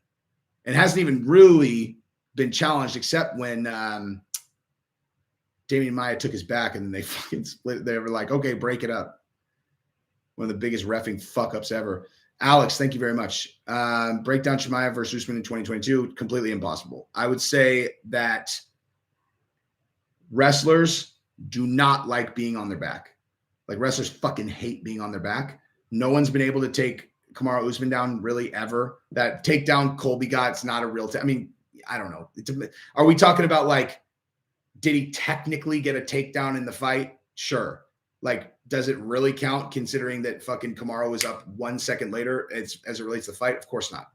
And hasn't even really been challenged except when Damian Maia took his back, and then they fucking split. They were like, okay, break it up. One of the biggest reffing fuck-ups ever. Alex, thank you very much. Breakdown Chimaev versus Usman in 2022, completely impossible. I would say that wrestlers do not like being on their back. Wrestlers fucking hate being on their back. No one's been able to take Kamaru Usman down really ever. That takedown Colby got, it's not a real I don't know. Are we talking about did he technically get a takedown in the fight? Sure. Does it really count considering that fucking Kamaru was up 1 second later as it relates to the fight? Of course not.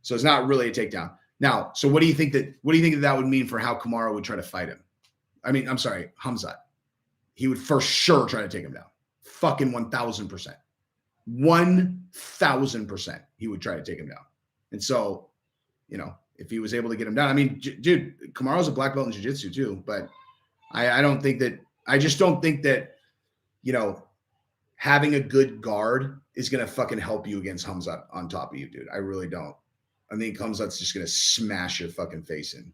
So it's not really a takedown. Now, so what do you think that would mean for how Kamaru would try to fight him? I'm sorry, Khamzat. He would for sure try to take him down. Fucking 1,000%. 1,000% he would try to take him down. And so, if he was able to get him down, dude, Kamaru's a black belt in jiu-jitsu too, but I just don't think that, having a good guard is going to fucking help you against Khamzat on top of you, dude. I really don't. I think Khamzat's just going to smash your fucking face in.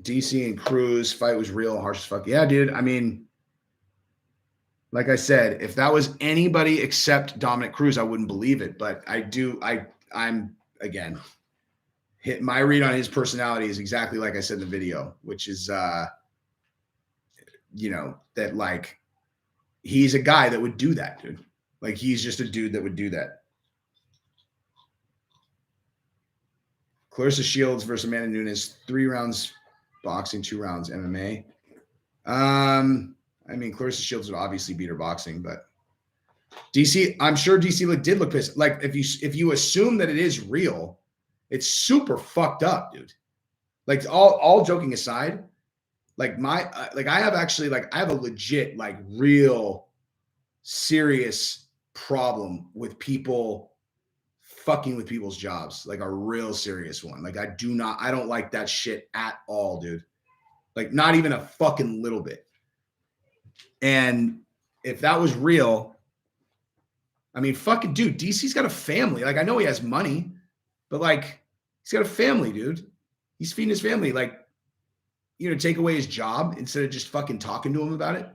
DC and Cruz fight was real, harsh as fuck. Yeah, dude. I mean, like I said, if that was anybody except Dominic Cruz, I wouldn't believe it. But I'm again, my read on his personality is exactly like I said in the video, which is that like he's a guy that would do that, dude. Like he's just a dude that would do that. Clarissa Shields versus Amanda Nunes, 3 rounds boxing, 2 rounds MMA. I mean, Clarissa Shields would obviously beat her boxing, but DC, I'm sure DC did look pissed. Like if you assume that it is real, it's super fucked up, dude. Like all joking aside, like I have a legit, like real serious problem with people fucking with people's jobs, like a real serious one. Like I don't like that shit at all, dude. Like not even a fucking little bit. And if that was real, I mean, fucking dude, DC's got a family. Like I know he has money, but like he's got a family, dude. He's feeding his family. Like, take away his job instead of just fucking talking to him about it.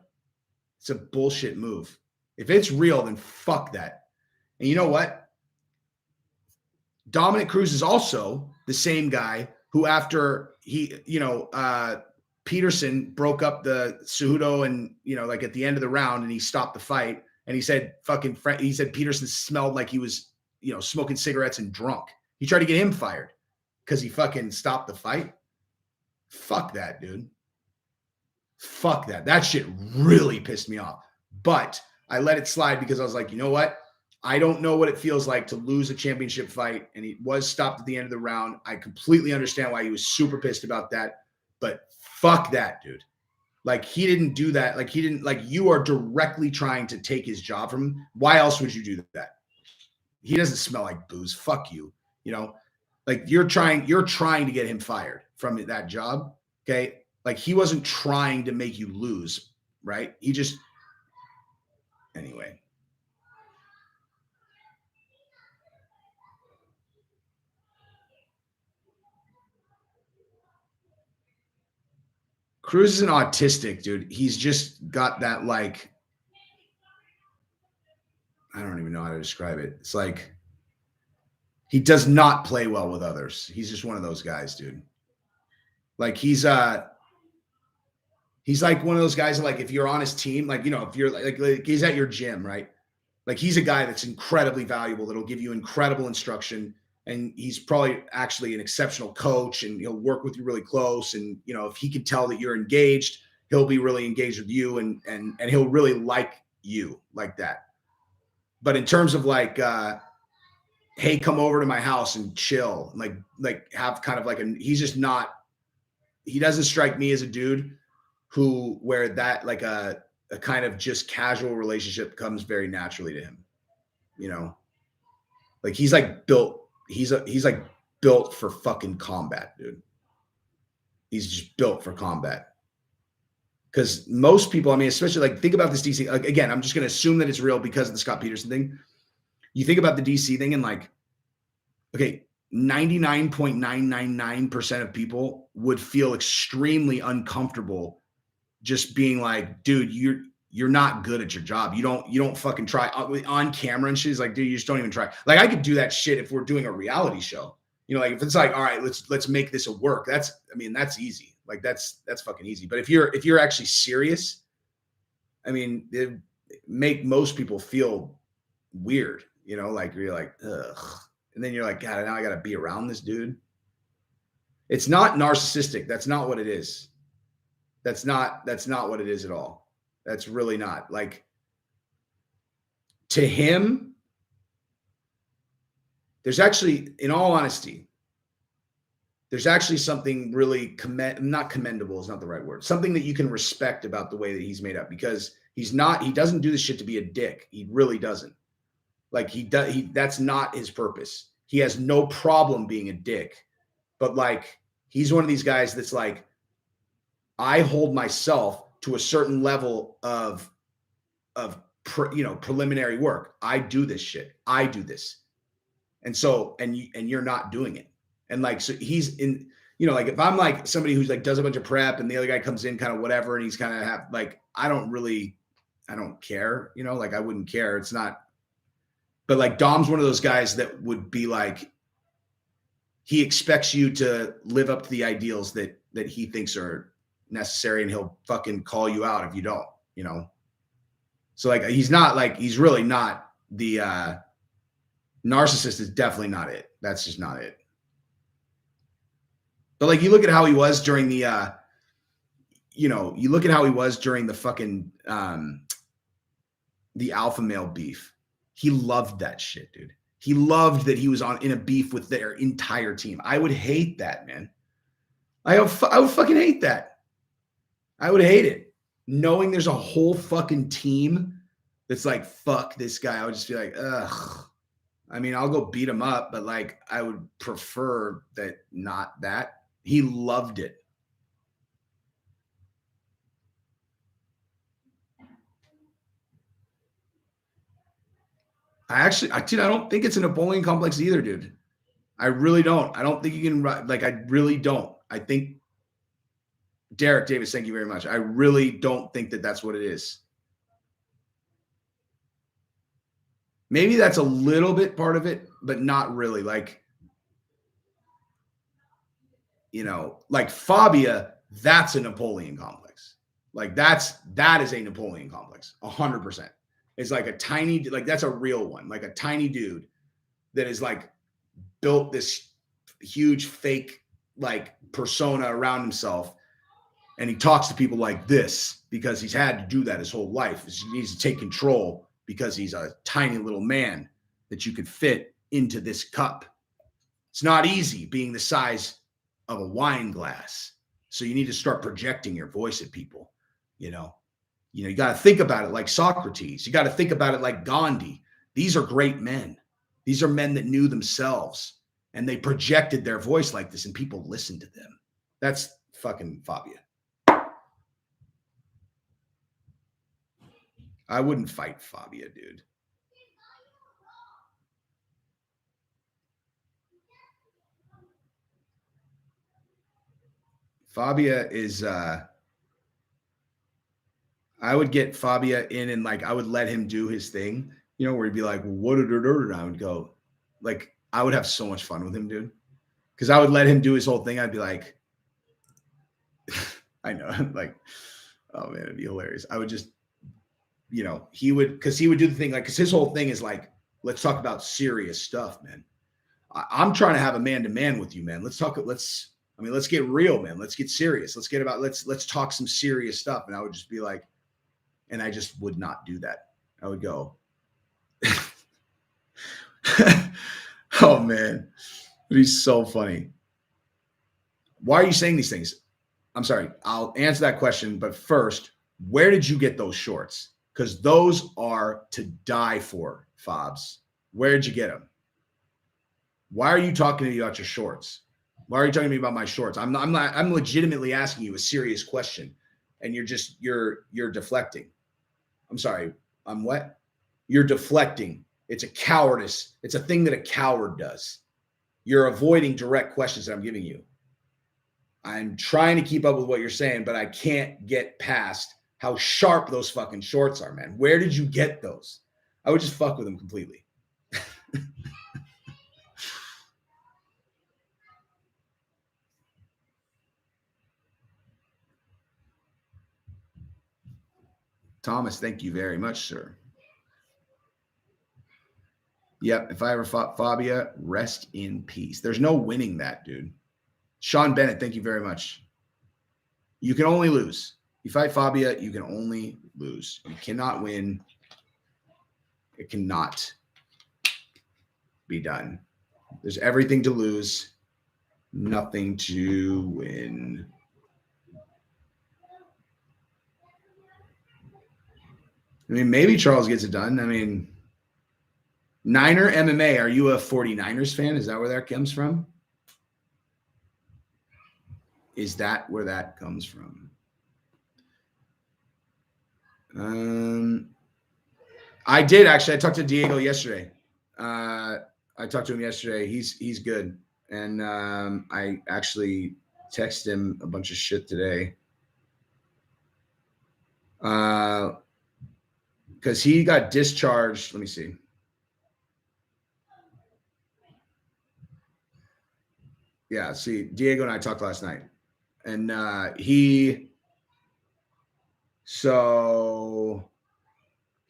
It's a bullshit move. If it's real, then fuck that. And you know what? Dominic Cruz is also the same guy who, after Peterson broke up the Cejudo and, like at the end of the round and he stopped the fight and he said Peterson smelled like he was, smoking cigarettes and drunk. He tried to get him fired because he fucking stopped the fight. Fuck that, dude. Fuck that. That shit really pissed me off. But I let it slide because I was like, you know what? I don't know what it feels like to lose a championship fight. And he was stopped at the end of the round. I completely understand why he was super pissed about that. But fuck that, dude. Like he didn't do that. Like you are directly trying to take his job from him. Why else would you do that? He doesn't smell like booze. Fuck you. Like you're trying to get him fired from that job. Okay. Like he wasn't trying to make you lose, right? Anyway. Cruz is an autistic, dude. He's just got that, like, I don't even know how to describe it. It's like he does not play well with others. He's just one of those guys, dude. Like he's like one of those guys that, like, if you're on his team, like, if you're like he's at your gym, right? Like he's a guy that's incredibly valuable, that'll give you incredible instruction. And he's probably actually an exceptional coach and he'll work with you really close. And, if he can tell that you're engaged, he'll be really engaged with you and he'll really like you like that. But in terms of like, hey, come over to my house and chill, like have kind of like he doesn't strike me as a dude where that like a kind of just casual relationship comes very naturally to him, like he's like built. He's like built for fucking combat, dude. He's just built for combat. Because most people, I mean, especially like think about this DC. Like, again, I'm just going to assume that it's real because of the Scott Peterson thing. You think about the DC thing and like, okay, 99.999% of people would feel extremely uncomfortable just being like, dude, you're not good at your job. You don't fucking try on camera and shit. It's like, dude, you just don't even try. Like I could do that shit if we're doing a reality show, like if it's like, all right, let's make this a work. That's easy. Like that's fucking easy. But if you're actually serious, I mean, it make most people feel weird, like you're like, ugh. And then you're like, God, now I got to be around this dude. It's not narcissistic. That's not what it is. That's not what it is at all. That's really not. Like, to him, there's actually, in all honesty, there's actually something really not commendable is not the right word. Something that you can respect about the way that he's made up, because he doesn't do this shit to be a dick. He really doesn't. Like that's not his purpose. He has no problem being a dick, but like, he's one of these guys that's like, I hold myself to a certain level of preliminary work. I do this shit. I do this. And so, and you're not doing it. And like, so he's in, like if I'm like somebody who's like does a bunch of prep and the other guy comes in kind of whatever, and he's kind of like, I don't care, like I wouldn't care. It's not, but like Dom's one of those guys that would be like, he expects you to live up to the ideals that he thinks are necessary, and he'll fucking call you out if you don't, So like, he's really not the narcissist is definitely not it. That's just not it. But like, you look at how he was during the, you look at how he was during the fucking, the alpha male beef. He loved that shit, dude. He loved that he was in a beef with their entire team. I would hate that, man. I would fucking hate that. I would hate it. Knowing there's a whole fucking team that's like, fuck this guy. I would just be like, ugh. I mean, I'll go beat him up, but like, I would prefer that not that. He loved it. I don't think it's a Napoleon complex either, dude. I really don't. I don't think you can, like, I really don't. I think, Derek Davis, thank you very much. I really don't think that that's what it is. Maybe that's a little bit part of it, but not really. Like, like Fabia, that's a Napoleon complex. Like that is a Napoleon complex, 100%. It's like a tiny, like that's a real one, like a tiny dude that is like built this huge fake like persona around himself. And he talks to people like this because he's had to do that his whole life. He needs to take control because he's a tiny little man that you could fit into this cup. It's not easy being the size of a wine glass. So you need to start projecting your voice at people. You got to think about it like Socrates. You got to think about it like Gandhi. These are great men. These are men that knew themselves and they projected their voice like this and people listened to them. That's fucking Fabia. I wouldn't fight Fabia, dude. Fabia is, I would get Fabia in and like, I would let him do his thing, where he'd be like, what? I would go, like, I would have so much fun with him, dude. Cause I would let him do his whole thing. I'd be like, I know, like, oh man, it'd be hilarious. I would just, he would do the thing, like, cause his whole thing is like, let's talk about serious stuff, man. I'm trying to have a man-to-man with you, man. Let's get real, man. Let's get serious. Let's talk some serious stuff. And I would just be like, and I just would not do that. I would go, oh man, it'd be so funny. Why are you saying these things? I'm sorry. I'll answer that question. But first, where did you get those shorts? Because those are to die for, Fobs. Where did you get them? Why are you talking to me about your shorts? Why are you talking to me about my shorts? I'm legitimately asking you a serious question, and you're deflecting. I'm sorry. I'm what? You're deflecting. It's a cowardice. It's a thing that a coward does. You're avoiding direct questions that I'm giving you. I'm trying to keep up with what you're saying, but I can't get past how sharp those fucking shorts are, man. Where did you get those? I would just fuck with them completely. Thomas, thank you very much, sir. Yep, if I ever fought Fabia, rest in peace. There's no winning that, dude. Sean Bennett, thank you very much. You can only lose. You fight Fabia, you can only lose. You cannot win. It cannot be done. There's everything to lose, nothing to win. I mean, maybe Charles gets it done. I mean, Niner MMA, are you a 49ers fan? Is that where that comes from? Is that where that comes from? I did actually. I talked to Diego yesterday. I talked to him yesterday. He's good, and I actually texted him a bunch of shit today. Because he got discharged. Let me see. Yeah, see, Diego and I talked last night, and he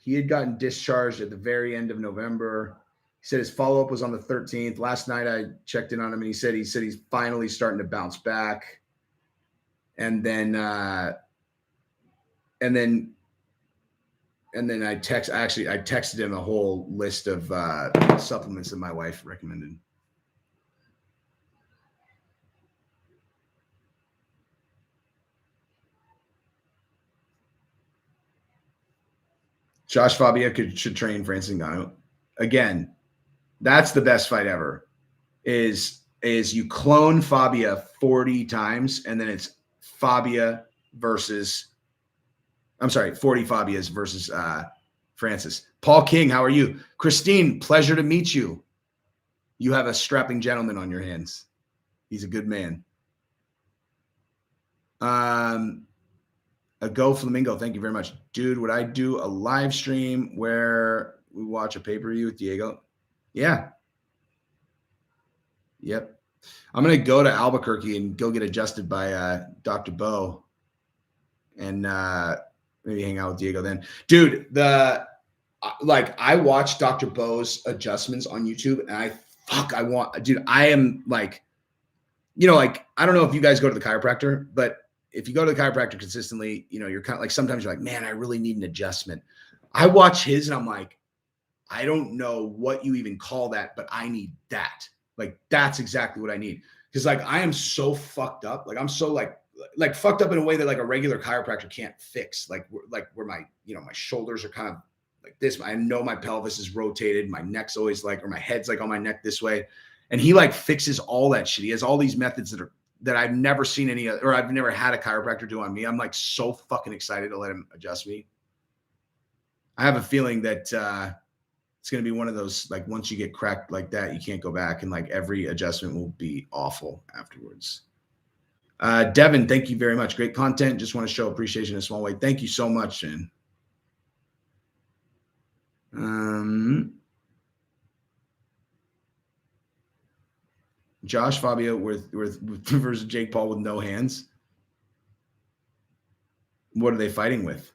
had gotten discharged at the very end of November. He said his follow-up was on the 13th. Last night I checked in on him, and he said he's finally starting to bounce back. And then I texted him a whole list of supplements that my wife recommended. Josh Fabia should train Francis Ngannou. Again, that's the best fight ever. Is you clone Fabia 40 times, and then it's 40 Fabias versus Francis. Paul King, how are you? Christine, pleasure to meet you. You have a strapping gentleman on your hands. He's a good man. A Go Flamingo, thank you very much. Dude, would I do a live stream where we watch a pay-per-view with Diego? Yeah. Yep. I'm going to go to Albuquerque and go get adjusted by Dr. Bo and maybe hang out with Diego then. Dude, I watch Dr. Bo's adjustments on YouTube, and I am like, I don't know if you guys go to the chiropractor, but if you go to the chiropractor consistently, you're kind of like, sometimes you're like, man, I really need an adjustment. I watch his and I'm like, I don't know what you even call that, but I need that. Like, that's exactly what I need. Cause like, I am so fucked up. Like, I'm so like fucked up in a way that like a regular chiropractor can't fix. Like where my, my shoulders are kind of like this. I know my pelvis is rotated. My neck's always like, or my head's like on my neck this way. And he like fixes all that shit. He has all these methods that I've never seen or I've never had a chiropractor do on me. I'm like so fucking excited to let him adjust me. I have a feeling that it's going to be one of those, like, once you get cracked like that, you can't go back, and like every adjustment will be awful afterwards. Devin, thank you very much. Great content. Just want to show appreciation in a small way. Thank you so much, man. Josh Fabio versus Jake Paul with no hands. What are they fighting with?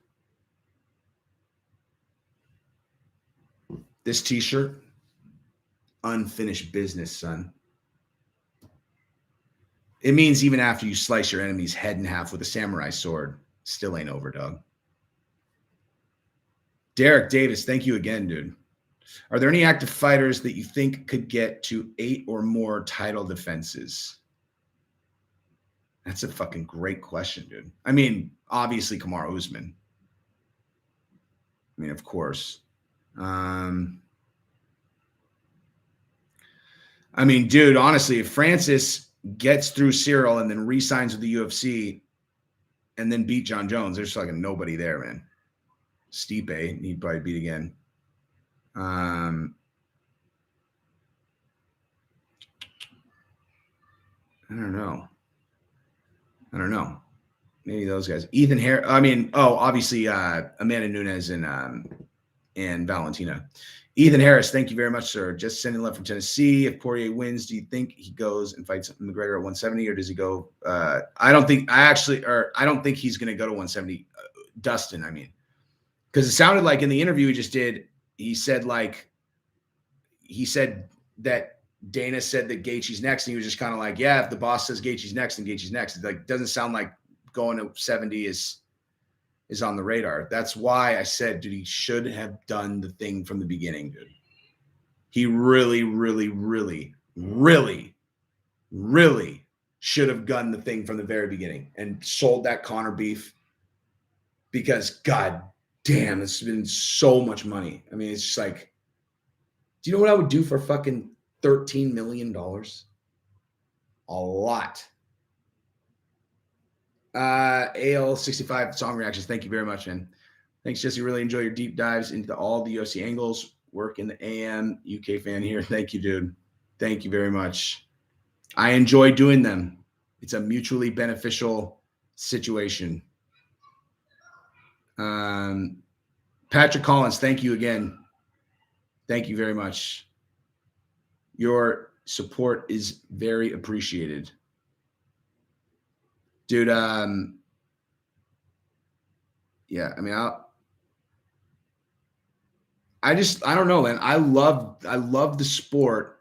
This t-shirt, unfinished business, son. It means even after you slice your enemy's head in half with a samurai sword, still ain't over, dog. Derek Davis, thank you again, dude. Are there any active fighters that you think could get to 8 or more title defenses? That's a fucking great question, dude. I mean, obviously Kamaru Usman. I mean, of course. I mean, dude, honestly, if Francis gets through Cyril and then re-signs with the UFC and then beat John Jones, there's fucking nobody there, man. Stipe, he'd probably beat again. I don't know. Maybe those guys. Ethan Harris. I mean, obviously Amanda Nunes and Valentina. Ethan Harris, thank you very much, sir. Just sending love from Tennessee. If Poirier wins, do you think he goes and fights McGregor at 170, or does he go? I don't think he's going to go to 170. Dustin, I mean, because it sounded like in the interview he just did, he said that Dana said that Gaethje's next, and he was just kind of like, yeah, if the boss says Gaethje's next, then Gaethje's next. It like doesn't sound like going to 70 is on the radar. That's why I said, dude, he should have done the thing from the beginning, dude. He really, really, really, really, really should have done the thing from the very beginning and sold that Conor beef, because god damn, it's been so much money. I mean, it's just like, do you know what I would do for fucking $13 million? A lot. AL65 song reactions. Thank you very much, man. Thanks, Jesse. Really enjoy your deep dives into all the UFC angles. Work in the AM. UK fan here. Thank you, dude. Thank you very much. I enjoy doing them. It's a mutually beneficial situation. Patrick Collins, thank you again. Thank you very much. Your support is very appreciated. Dude, yeah, I mean, I don't know, man. I love the sport